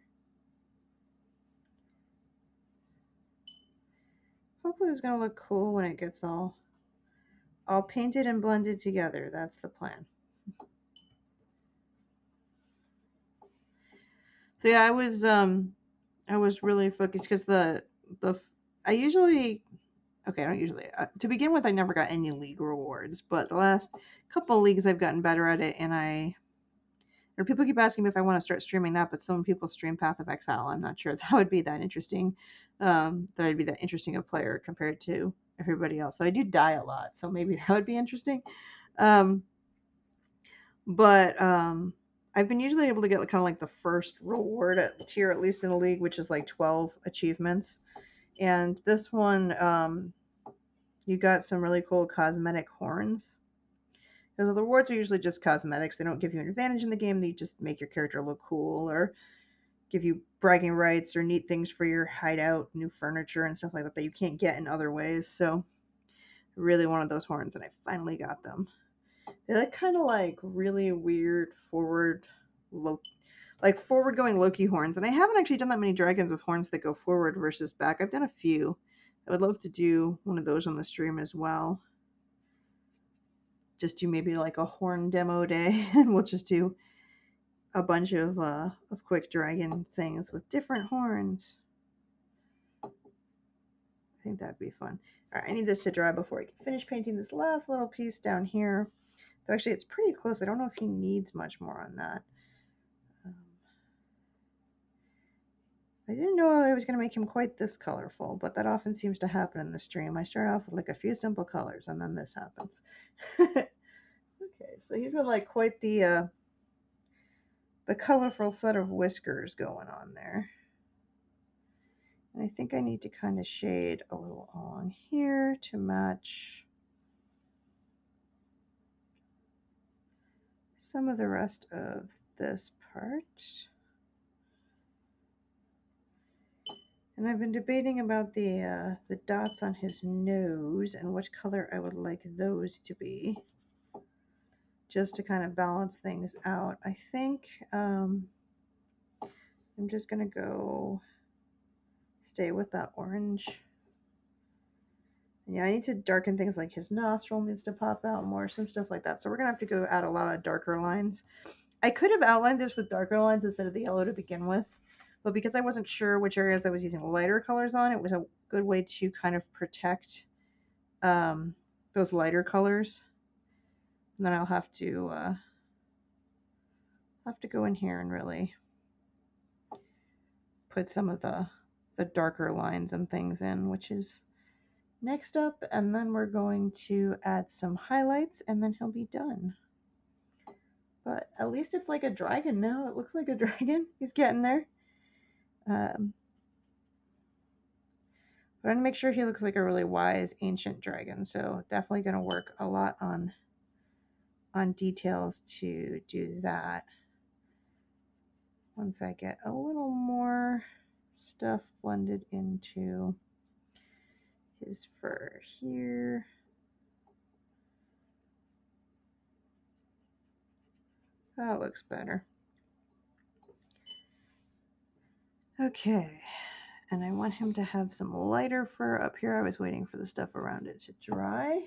Hopefully it's going to look cool when it gets all painted and blended together. That's the plan. So yeah, I was really focused because the I usually okay, I don't usually to begin with I never got any league rewards, but the last couple of leagues I've gotten better at it, and or people keep asking me if I want to start streaming that, but some people stream Path of Exile. I'm not sure that would be that interesting. That I'd be that interesting a player compared to everybody else. So I do die a lot, so maybe that would be interesting. Um, but I've been usually able to get kind of like the first reward tier, at least in a league, which is like 12 achievements. And this one, you got some really cool cosmetic horns. Because the rewards are usually just cosmetics. They don't give you an advantage in the game. They just make your character look cool or give you bragging rights or neat things for your hideout, new furniture and stuff like that that you can't get in other ways. So I really wanted those horns, and I finally got them. They look kind of like really weird forward going Loki horns. And I haven't actually done that many dragons with horns that go forward versus back. I've done a few. I would love to do one of those on the stream as well. Just do maybe like a horn demo day, and we'll just do a bunch of quick dragon things with different horns. I think that'd be fun. All right, I need this to dry before I can finish painting this last little piece down here. But actually, it's pretty close. I don't know if he needs much more on that. I didn't know I was going to make him quite this colorful, but that often seems to happen in the stream. I start off with like a few simple colors, and then this happens. Okay, so he's got like quite the colorful set of whiskers going on there. And I think I need to kind of shade a little on here to match some of the rest of this part. And I've been debating about the dots on his nose and which color I would like those to be, just to kind of balance things out. I think I'm just gonna go stay with that orange. Yeah, I need to darken things like his nostril needs to pop out more, some stuff like that. So we're gonna have to go add a lot of darker lines. I could have outlined this with darker lines instead of the yellow to begin with, but because I wasn't sure which areas I was using lighter colors on, it was a good way to kind of protect those lighter colors. And then I'll have to go in here and really put some of the darker lines and things in, which is next up. And then we're going to add some highlights, and then he'll be done. But at least it's like a dragon now. It looks like a dragon. He's getting there. But I'm going to make sure he looks like a really wise ancient dragon. So definitely going to work a lot on details to do that. Once I get a little more stuff blended into his fur here. That looks better. Okay, and I want him to have some lighter fur up here. I was waiting for the stuff around it to dry.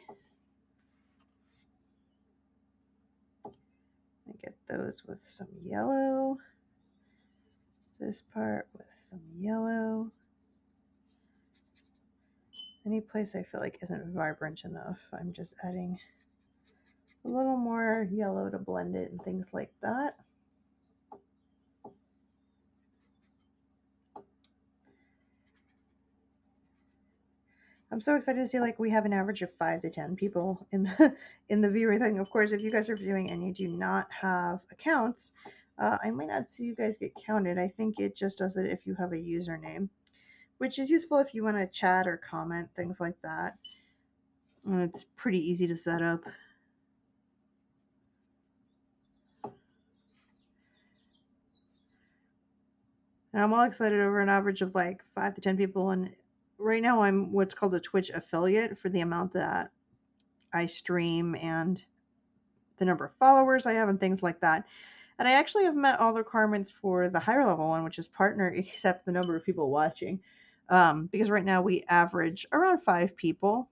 I get those with some yellow. This part with some yellow. Any place I feel like isn't vibrant enough, I'm just adding a little more yellow to blend it and things like that. I'm so excited to see like we have an average of 5 to 10 people in the in the viewer thing. Of course, if you guys are viewing and you do not have accounts, I might not see you guys get counted. I think it just does it if you have a username, which is useful if you want to chat or comment, things like that. And it's pretty easy to set up. And I'm all excited over an average of like 5 to 10 people. And right now I'm what's called a Twitch affiliate for the amount that I stream and the number of followers I have and things like that. And I actually have met all the requirements for the higher level one, which is partner, except the number of people watching. Because right now we average around 5 people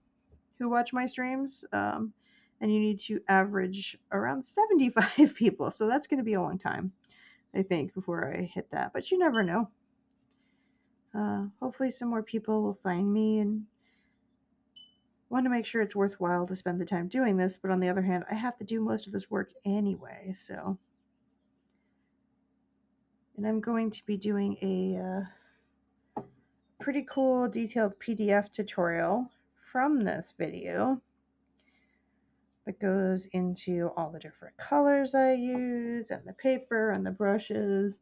who watch my streams. And you need to average around 75 people. So that's going to be a long time, I think, before I hit that. But you never know. Hopefully, some more people will find me and want to make sure it's worthwhile to spend the time doing this. But on the other hand, I have to do most of this work anyway. So, and I'm going to be doing a pretty cool detailed PDF tutorial from this video that goes into all the different colors I use and the paper and the brushes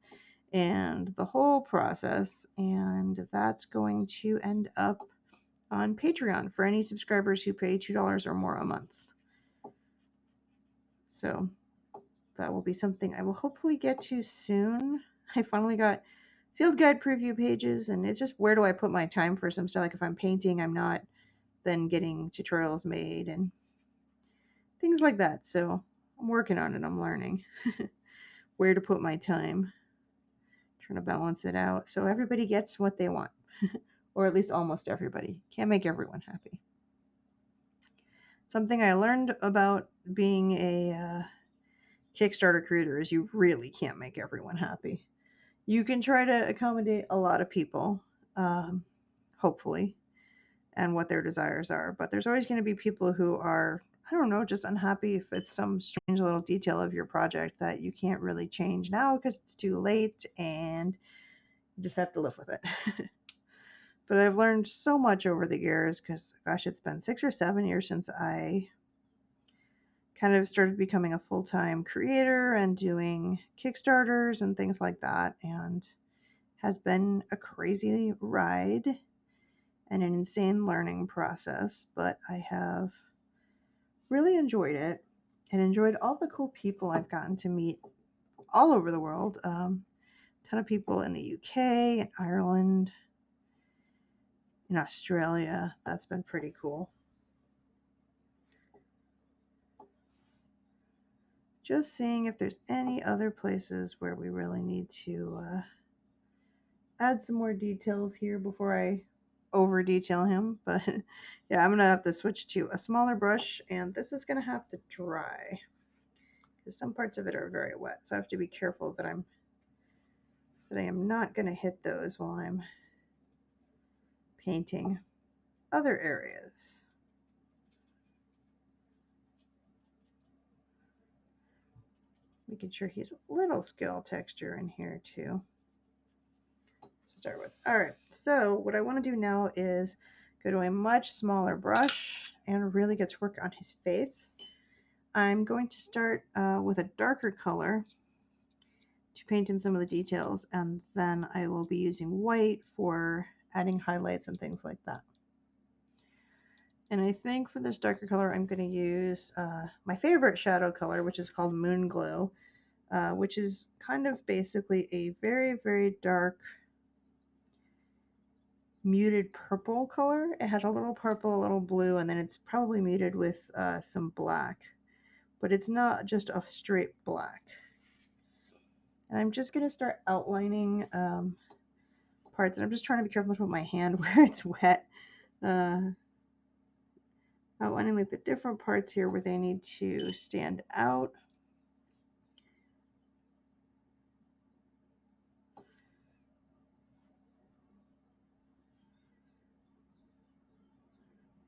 and the whole process. And that's going to end up on Patreon for any subscribers who pay $2 or more a month. So that will be something I will hopefully get to soon. I finally got field guide preview pages, and it's just where do I put my time for some stuff. Like if I'm painting, I'm not then getting tutorials made and things like that. So I'm working on it. I'm learning where to put my time, trying to balance it out so everybody gets what they want, or at least almost everybody. Can't make everyone happy. Something I learned about being a Kickstarter creator is you really can't make everyone happy. You can try to accommodate a lot of people, hopefully, and what their desires are, but there's always going to be people who are, I don't know, just unhappy with some strange little detail of your project that you can't really change now because it's too late and you just have to live with it. But I've learned so much over the years because, gosh, it's been 6 or 7 years since I kind of started becoming a full-time creator and doing Kickstarters and things like that, and has been a crazy ride and an insane learning process, but I have really enjoyed it and enjoyed all the cool people I've gotten to meet all over the world. A ton of people in the UK and Ireland, in Australia. That's been pretty cool. Just seeing if there's any other places where we really need to add some more details here before I over detail him. But yeah, I'm gonna have to switch to a smaller brush, and this is gonna have to dry because some parts of it are very wet, so I have to be careful that I am not gonna hit those while I'm painting other areas. Making sure he's a little scale texture in here too to start with. All right, so what I want to do now is go to a much smaller brush and really get to work on his face. I'm going to start with a darker color to paint in some of the details, and then I will be using white for adding highlights and things like that. And I think for this darker color, I'm going to use my favorite shadow color, which is called Moon Glow, which is kind of basically a very, very dark muted purple color. It has a little purple, a little blue, and then it's probably muted with some black, but it's not just a straight black. And I'm just going to start outlining parts, and I'm just trying to be careful to put my hand where it's wet. Outlining like the different parts here where they need to stand out.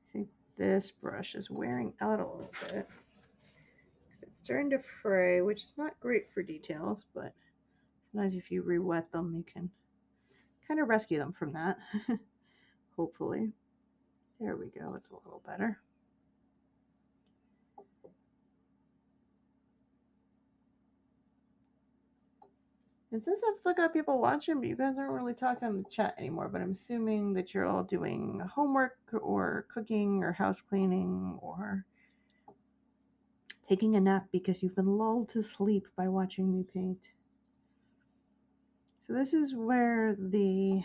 I think this brush is wearing out a little bit. It's starting to fray, which is not great for details, but sometimes if you re-wet them, you can kind of rescue them from that, hopefully. There we go. It's a little better. And since I've still got people watching, but you guys aren't really talking in the chat anymore, but I'm assuming that you're all doing homework or cooking or house cleaning or taking a nap because you've been lulled to sleep by watching me paint. So this is where the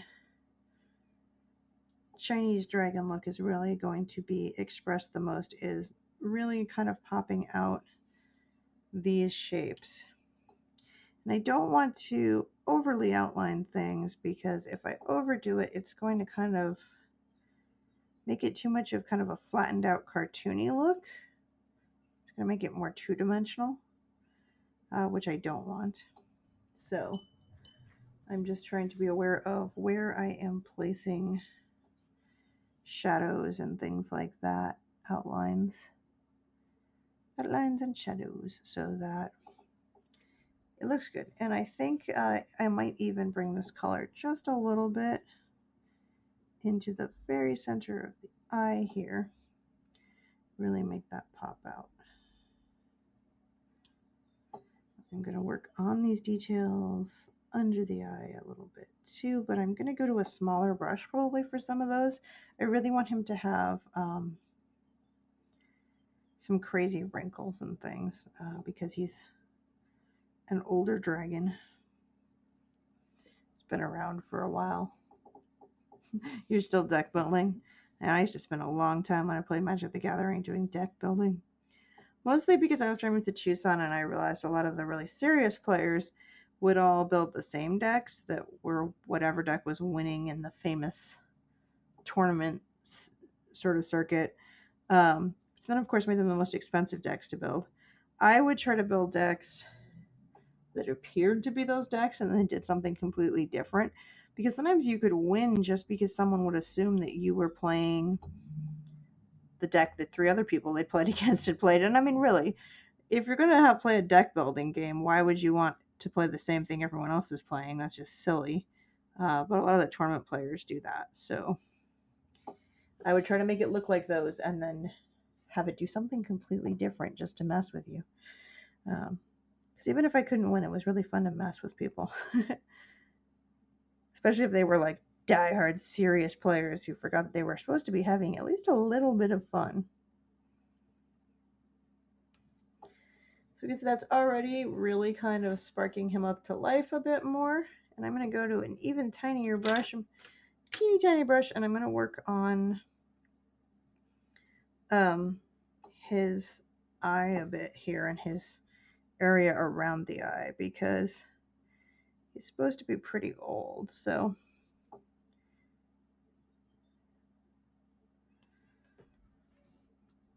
Chinese dragon look is really going to be expressed the most, is really kind of popping out these shapes. And I don't want to overly outline things because if I overdo it, it's going to kind of make it too much of kind of a flattened out cartoony look. It's going to make it more two-dimensional, which I don't want. So I'm just trying to be aware of where I am placing shadows and things like that, outlines and shadows, so that it looks good. And I think I might even bring this color just a little bit into the very center of the eye here. Really make that pop out. I'm going to work on these details under the eye a little bit too, but I'm going to go to a smaller brush probably for some of those. I really want him to have some crazy wrinkles and things because he's an older dragon. It's been around for a while. You're still deck building. And I used to spend a long time when I played Magic the Gathering doing deck building. Mostly because I was trying to Tucson and I realized a lot of the really serious players would all build the same decks that were whatever deck was winning in the famous tournament sort of circuit. So then, of course, made them the most expensive decks to build. I would try to build decks that appeared to be those decks and then did something completely different. Because sometimes you could win just because someone would assume that you were playing the deck that three other people they played against had played. And I mean, really, if you're going to play a deck building game, why would you want to play the same thing everyone else is playing? That's just silly. But a lot of the tournament players do that. So I would try to make it look like those and then have it do something completely different just to mess with you. Because even if I couldn't win, it was really fun to mess with people. Especially if they were like diehard serious players who forgot that they were supposed to be having at least a little bit of fun. So I guess that's already really kind of sparking him up to life a bit more. And I'm going to go to an even tinier brush, teeny tiny brush, and I'm going to work on his eye a bit here and his area around the eye because he's supposed to be pretty old. So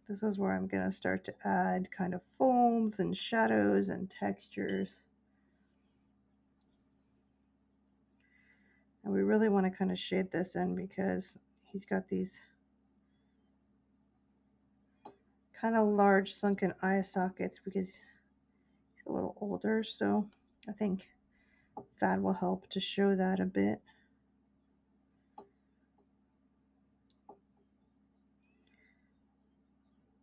this is where I'm going to start to add kind of folds and shadows and textures. And we really want to kind of shade this in because he's got these kind of large sunken eye sockets because he's a little older. So I think that will help to show that a bit.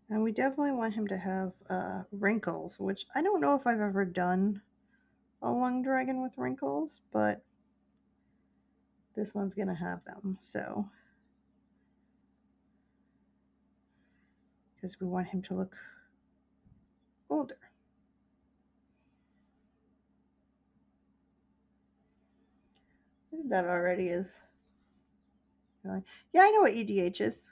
And we definitely want him to have wrinkles, which I don't know if I've ever done a lung dragon with wrinkles, but this one's going to have them. So, because we want him to look older. I think that already is. Yeah, I know what EDH is.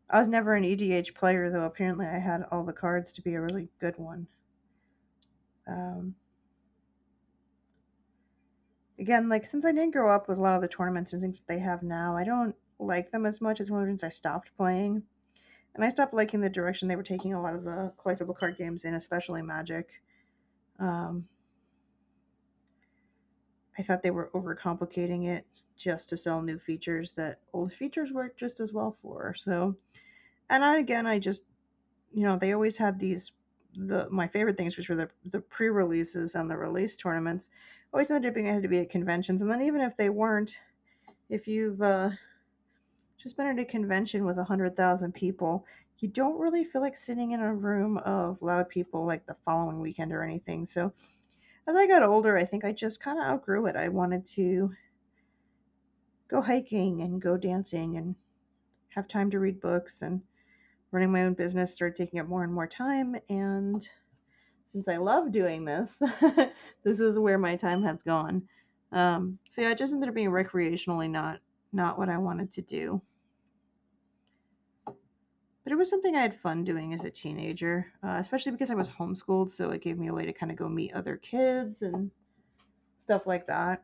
I was never an EDH player, though apparently I had all the cards to be a really good one. Again, like, since I didn't grow up with a lot of the tournaments and things that they have now, I don't like them as much. It's one of the reasons I stopped playing. And I stopped liking the direction they were taking a lot of the collectible card games in, especially Magic. I thought they were overcomplicating it just to sell new features that old features work just as well for. So, and I just, they always had these, my favorite things, which were the pre-releases and the release tournaments, always ended up being had to be at conventions. And then even if they weren't, if you've just been at a convention with 100,000 people. You don't really feel like sitting in a room of loud people like the following weekend or anything. So as I got older, I think I just kind of outgrew it. I wanted to go hiking and go dancing and have time to read books, and running my own business started taking up more and more time. And since I love doing this, this is where my time has gone. So yeah, it just ended up being recreationally not what I wanted to do. But it was something I had fun doing as a teenager, especially because I was homeschooled, so it gave me a way to kind of go meet other kids and stuff like that.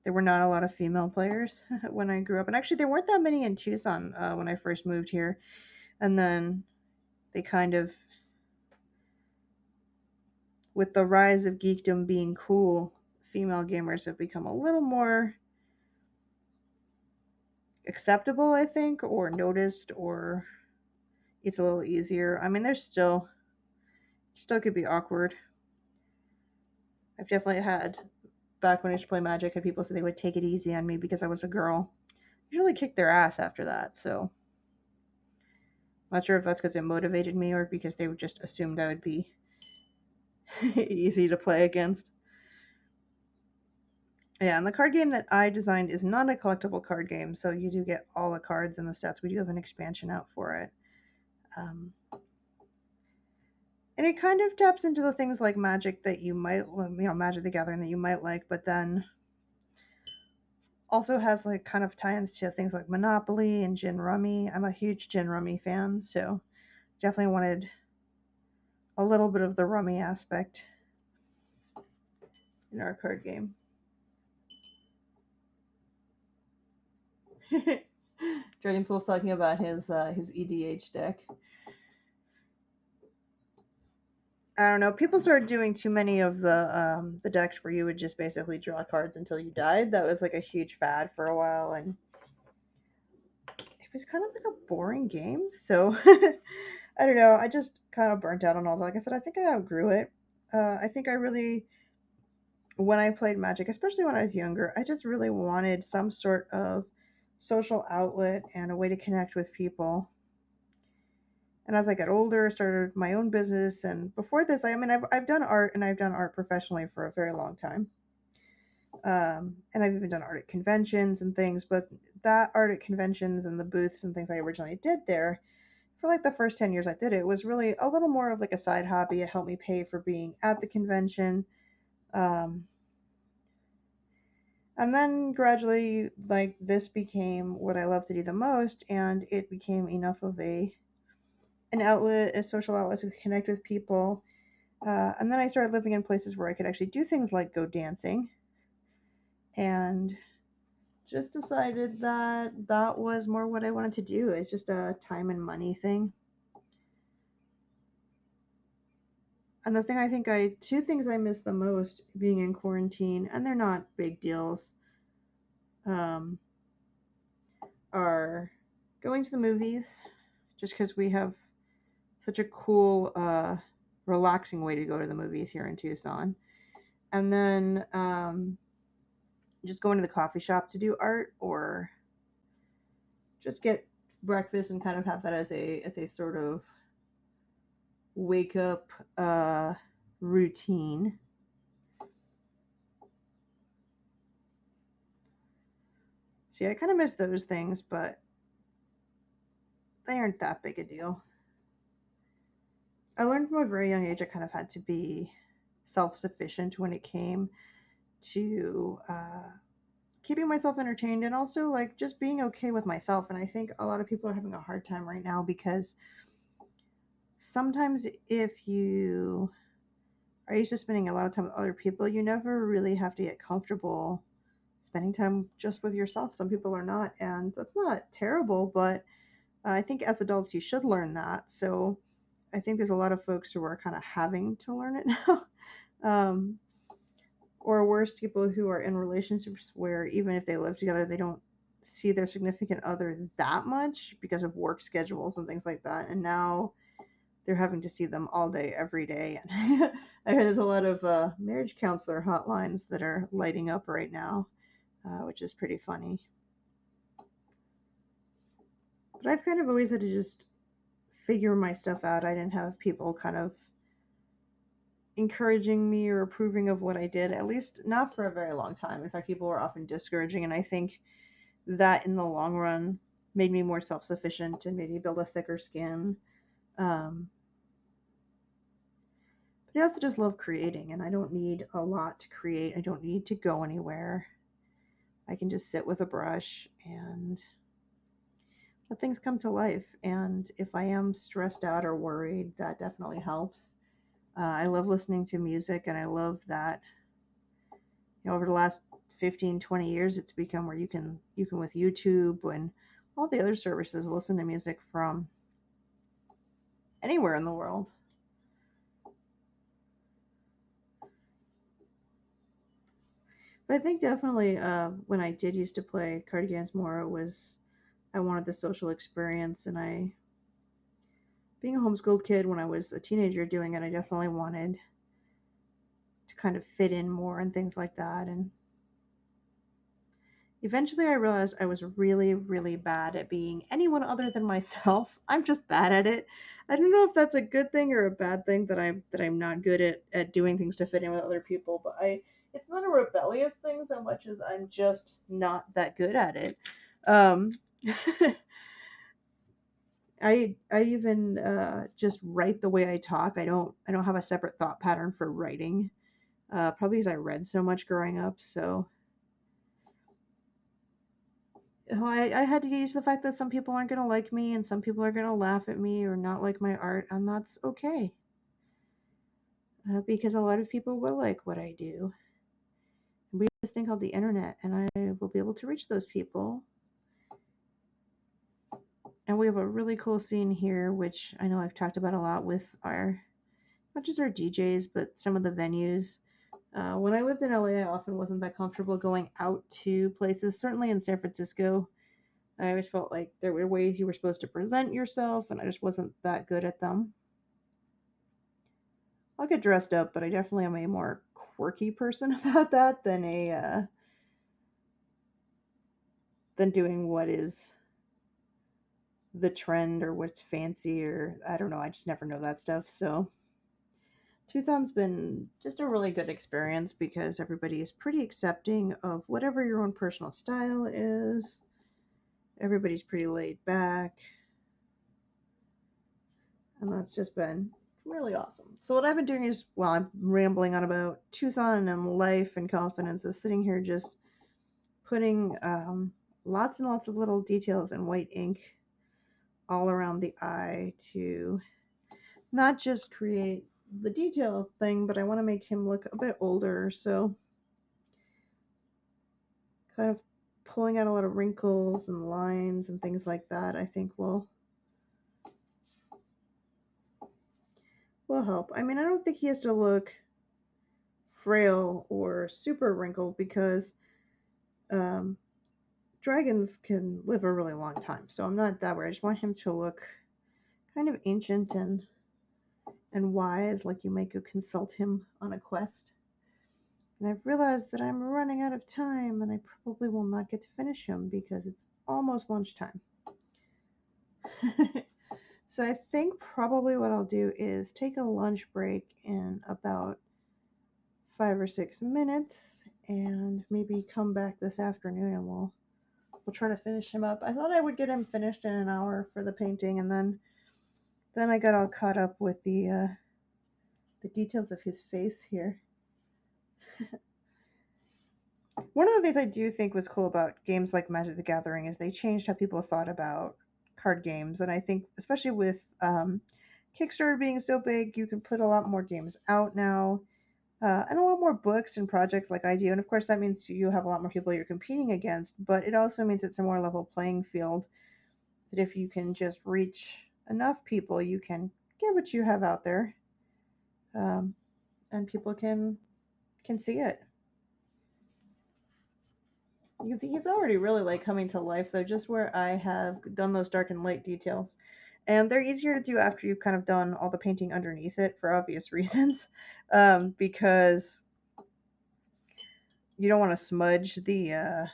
There were not a lot of female players when I grew up, and actually, there weren't that many in Tucson when I first moved here. And then they kind of, with the rise of geekdom being cool, female gamers have become a little more acceptable, I think, or noticed, or it's a little easier. I mean, there's still could be awkward. I've definitely had, back when I used to play Magic, had people say they would take it easy on me because I was a girl. Usually kicked their ass after that, so not sure if that's because it motivated me or because they would just assumed I would be easy to play against. Yeah, and the card game that I designed is not a collectible card game, so you do get all the cards and the sets. We do have an expansion out for it. And it kind of taps into the things like Magic that you might, Magic the Gathering that you might like, but then also has like kind of tie-ins to things like Monopoly and Gin Rummy. I'm a huge Gin Rummy fan, so definitely wanted a little bit of the Rummy aspect in our card game. Dragon Soul's talking about his EDH deck. I don't know. People started doing too many of the decks where you would just basically draw cards until you died. That was like a huge fad for a while, and it was kind of like a boring game. So I don't know. I just kind of burnt out on all that. Like I said, I think I outgrew it. I think I really, when I played Magic, especially when I was younger, I just really wanted some sort of social outlet and a way to connect with people. And as I got older, I started my own business. And before this, I mean, I've done art, and I've done art professionally for a very long time. And I've even done art at conventions and things. But that art at conventions and the booths and things I originally did there, for like the first 10 years I did it, was really a little more of like a side hobby. It helped me pay for being at the convention. Um, and then gradually, like, this became what I love to do the most, and it became enough of an outlet, a social outlet to connect with people. And then I started living in places where I could actually do things like go dancing, and just decided that that was more what I wanted to do. It's just a time and money thing. And the thing I think two things I miss the most being in quarantine, and they're not big deals, um, are going to the movies, just because we have such a cool, relaxing way to go to the movies here in Tucson. And then just going to the coffee shop to do art, or just get breakfast and kind of have that as a sort of wake up routine. So yeah, I kind of miss those things, but they aren't that big a deal. I learned from a very young age I kind of had to be self-sufficient when it came to keeping myself entertained, and also like just being okay with myself. And I think a lot of people are having a hard time right now because sometimes if you are used to spending a lot of time with other people, you never really have to get comfortable spending time just with yourself. Some people are not, and that's not terrible, but I think as adults you should learn that. So I think there's a lot of folks who are kind of having to learn it now. um, or worse, people who are in relationships where even if they live together, they don't see their significant other that much because of work schedules and things like that. And now they're having to see them all day, every day. And I hear there's a lot of marriage counselor hotlines that are lighting up right now. which is pretty funny. But I've kind of always had to just figure my stuff out. I didn't have people kind of encouraging me or approving of what I did, at least not for a very long time. In fact, people were often discouraging, and I think that in the long run made me more self sufficient and made me build a thicker skin. Um, but I also just love creating, and I don't need a lot to create. I don't need to go anywhere. I can just sit with a brush and let things come to life. And if I am stressed out or worried, that definitely helps. I love listening to music, and I love that over the last 15, 20 years, it's become where you can with YouTube and all the other services listen to music from anywhere in the world. But I think definitely when I did used to play card games more, it was I wanted the social experience, and being a homeschooled kid when I was a teenager doing it, I definitely wanted to kind of fit in more and things like that. And eventually I realized I was really, really bad at being anyone other than myself. I'm just bad at it. I don't know if that's a good thing or a bad thing that I'm not good at doing things to fit in with other people, but I it's not a rebellious thing so much as I'm just not that good at it. Um I even just write the way I talk. I don't have a separate thought pattern for writing. Probably because I read so much growing up, so I had to get used to the fact that some people aren't going to like me and some people are going to laugh at me or not like my art, and that's okay. Because a lot of people will like what I do. We have this thing called the internet, and I will be able to reach those people. And we have a really cool scene here, which I know I've talked about a lot with not just our DJs, but some of the venues. When I lived in LA, I often wasn't that comfortable going out to places, certainly in San Francisco. I always felt like there were ways you were supposed to present yourself, and I just wasn't that good at them. I'll get dressed up, but I definitely am a more quirky person about that than doing what is the trend or what's fancy or I don't know. I just never know that stuff. So Tucson's been just a really good experience because everybody is pretty accepting of whatever your own personal style is. Everybody's pretty laid back, and that's just been really awesome. So what I've been doing is, while I'm rambling on about Tucson and life and confidence, is sitting here just putting lots and lots of little details in white ink all around the eye to not just create the detail thing, but I want to make him look a bit older. So kind of pulling out a lot of wrinkles and lines and things like that, I think will help. I mean, I don't think he has to look frail or super wrinkled because um, dragons can live a really long time. So I'm not that worried. I just want him to look kind of ancient and wise, like you might go consult him on a quest. And I've realized that I'm running out of time and I probably will not get to finish him because it's almost lunchtime. So I think probably what I'll do is take a lunch break in about 5 or 6 minutes and maybe come back this afternoon and we'll try to finish him up. I thought I would get him finished in an hour for the painting, and then I got all caught up with the details of his face here. One of the things I do think was cool about games like Magic the Gathering is they changed how people thought about card games, and I think especially with Kickstarter being so big, you can put a lot more games out now. And a lot more books and projects like I do. And of course, that means you have a lot more people you're competing against, but it also means it's a more level playing field. That if you can just reach enough people, you can get what you have out there, um, and people can see it. You can see he's already really like coming to life, though, just where I have done those dark and light details. And they're easier to do after you've kind of done all the painting underneath it for obvious reasons, because you don't want to smudge the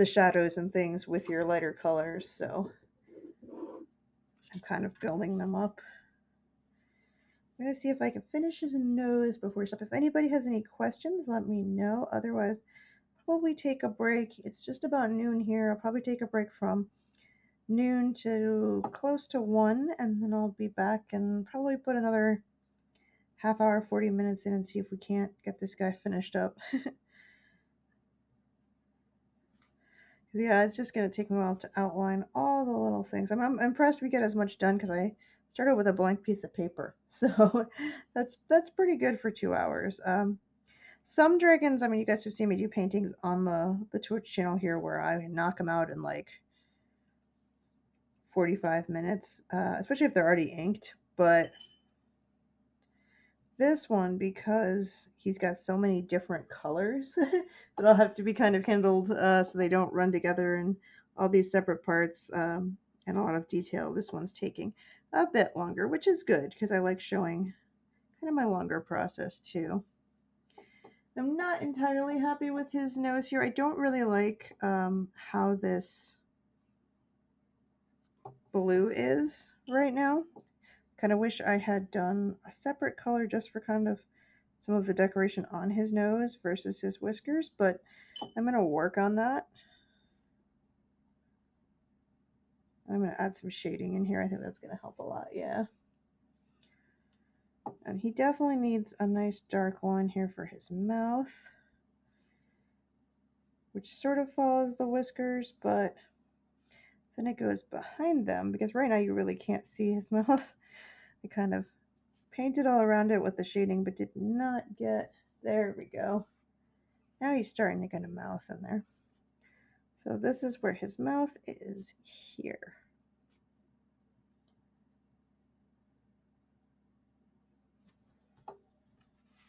shadows and things with your lighter colors, so I'm kind of building them up. I'm going to see if I can finish his nose before we stop. If anybody has any questions, let me know. Otherwise, probably take a break. It's just about noon here. I'll probably take a break from noon to close to 1, and then I'll be back and probably put another half hour, 40 minutes in and see if we can't get this guy finished up. Yeah, it's just going to take me a while to outline all the little things. I'm impressed we get as much done because I started with a blank piece of paper. So that's pretty good for 2 hours. Some dragons, I mean, you guys have seen me do paintings on the Twitch channel here where I knock them out in like 45 minutes, especially if they're already inked. But this one, because he's got so many different colors that I'll have to be kind of handled so they don't run together in all these separate parts and a lot of detail. This one's taking a bit longer, which is good because I like showing kind of my longer process too. I'm not entirely happy with his nose here. I don't really like how this blue is right now. Kind of wish I had done a separate color just for kind of some of the decoration on his nose versus his whiskers, but I'm going to work on that. I'm going to add some shading in here. I think that's going to help a lot, yeah. And he definitely needs a nice dark line here for his mouth, which sort of follows the whiskers, but then it goes behind them because right now you really can't see his mouth. I kind of painted all around it with the shading, but did not get, there we go. Now he's starting to get a mouth in there. So this is where his mouth is here.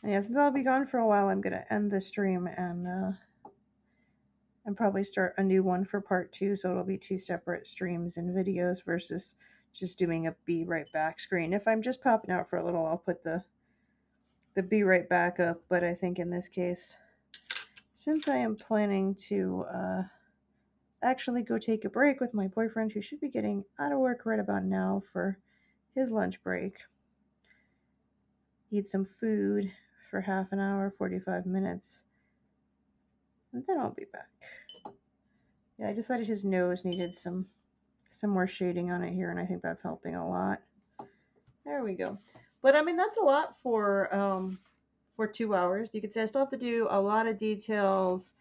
And yeah, since I'll be gone for a while, I'm going to end the stream and probably start a new one for part 2. So it'll be 2 separate streams and videos versus just doing a be right back screen. If I'm just popping out for a little, I'll put the be right back up. But I think in this case, since I am planning to actually go take a break with my boyfriend, who should be getting out of work right about now for his lunch break, eat some food for half an hour, 45 minutes, and then I'll be back. Yeah, I decided his nose needed some more shading on it here, and I think that's helping a lot. There we go. But I mean, that's a lot for 2 hours. You could say I still have to do a lot of details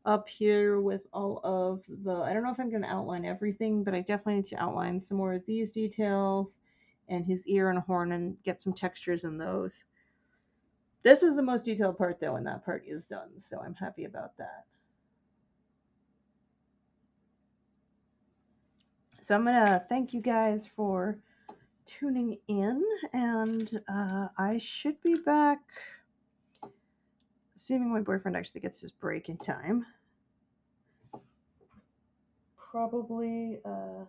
up here with all of the, I don't know if I'm going to outline everything, but I definitely need to outline some more of these details and his ear and horn and get some textures in those. This is the most detailed part though, and that part is done, so I'm happy about that. So I'm going to thank you guys for tuning in, and I should be back, assuming my boyfriend actually gets his break in time. Probably, oh,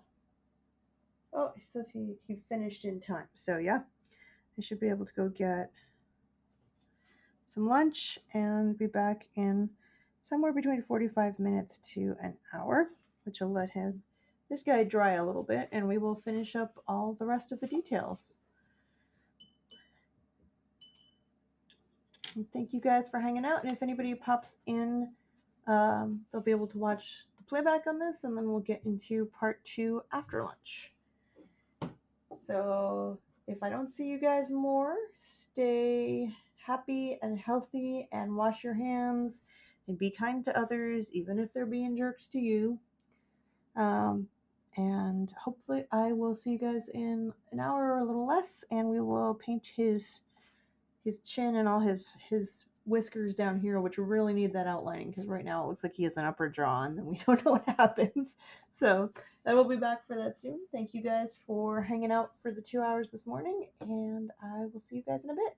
it says he finished in time. So yeah, I should be able to go get some lunch and be back in somewhere between 45 minutes to an hour, which will let this guy dry a little bit, and we will finish up all the rest of the details. And thank you guys for hanging out, and if anybody pops in, they'll be able to watch the playback on this, and then we'll get into part 2 after lunch. So if I don't see you guys more, stay happy and healthy and wash your hands and be kind to others, even if they're being jerks to you. And hopefully I will see you guys in an hour or a little less, and we will paint his chin and all his whiskers down here, which really need that outlining because right now it looks like he has an upper jaw and then we don't know what happens. So I will be back for that soon. Thank you guys for hanging out for the 2 hours this morning, and I will see you guys in a bit.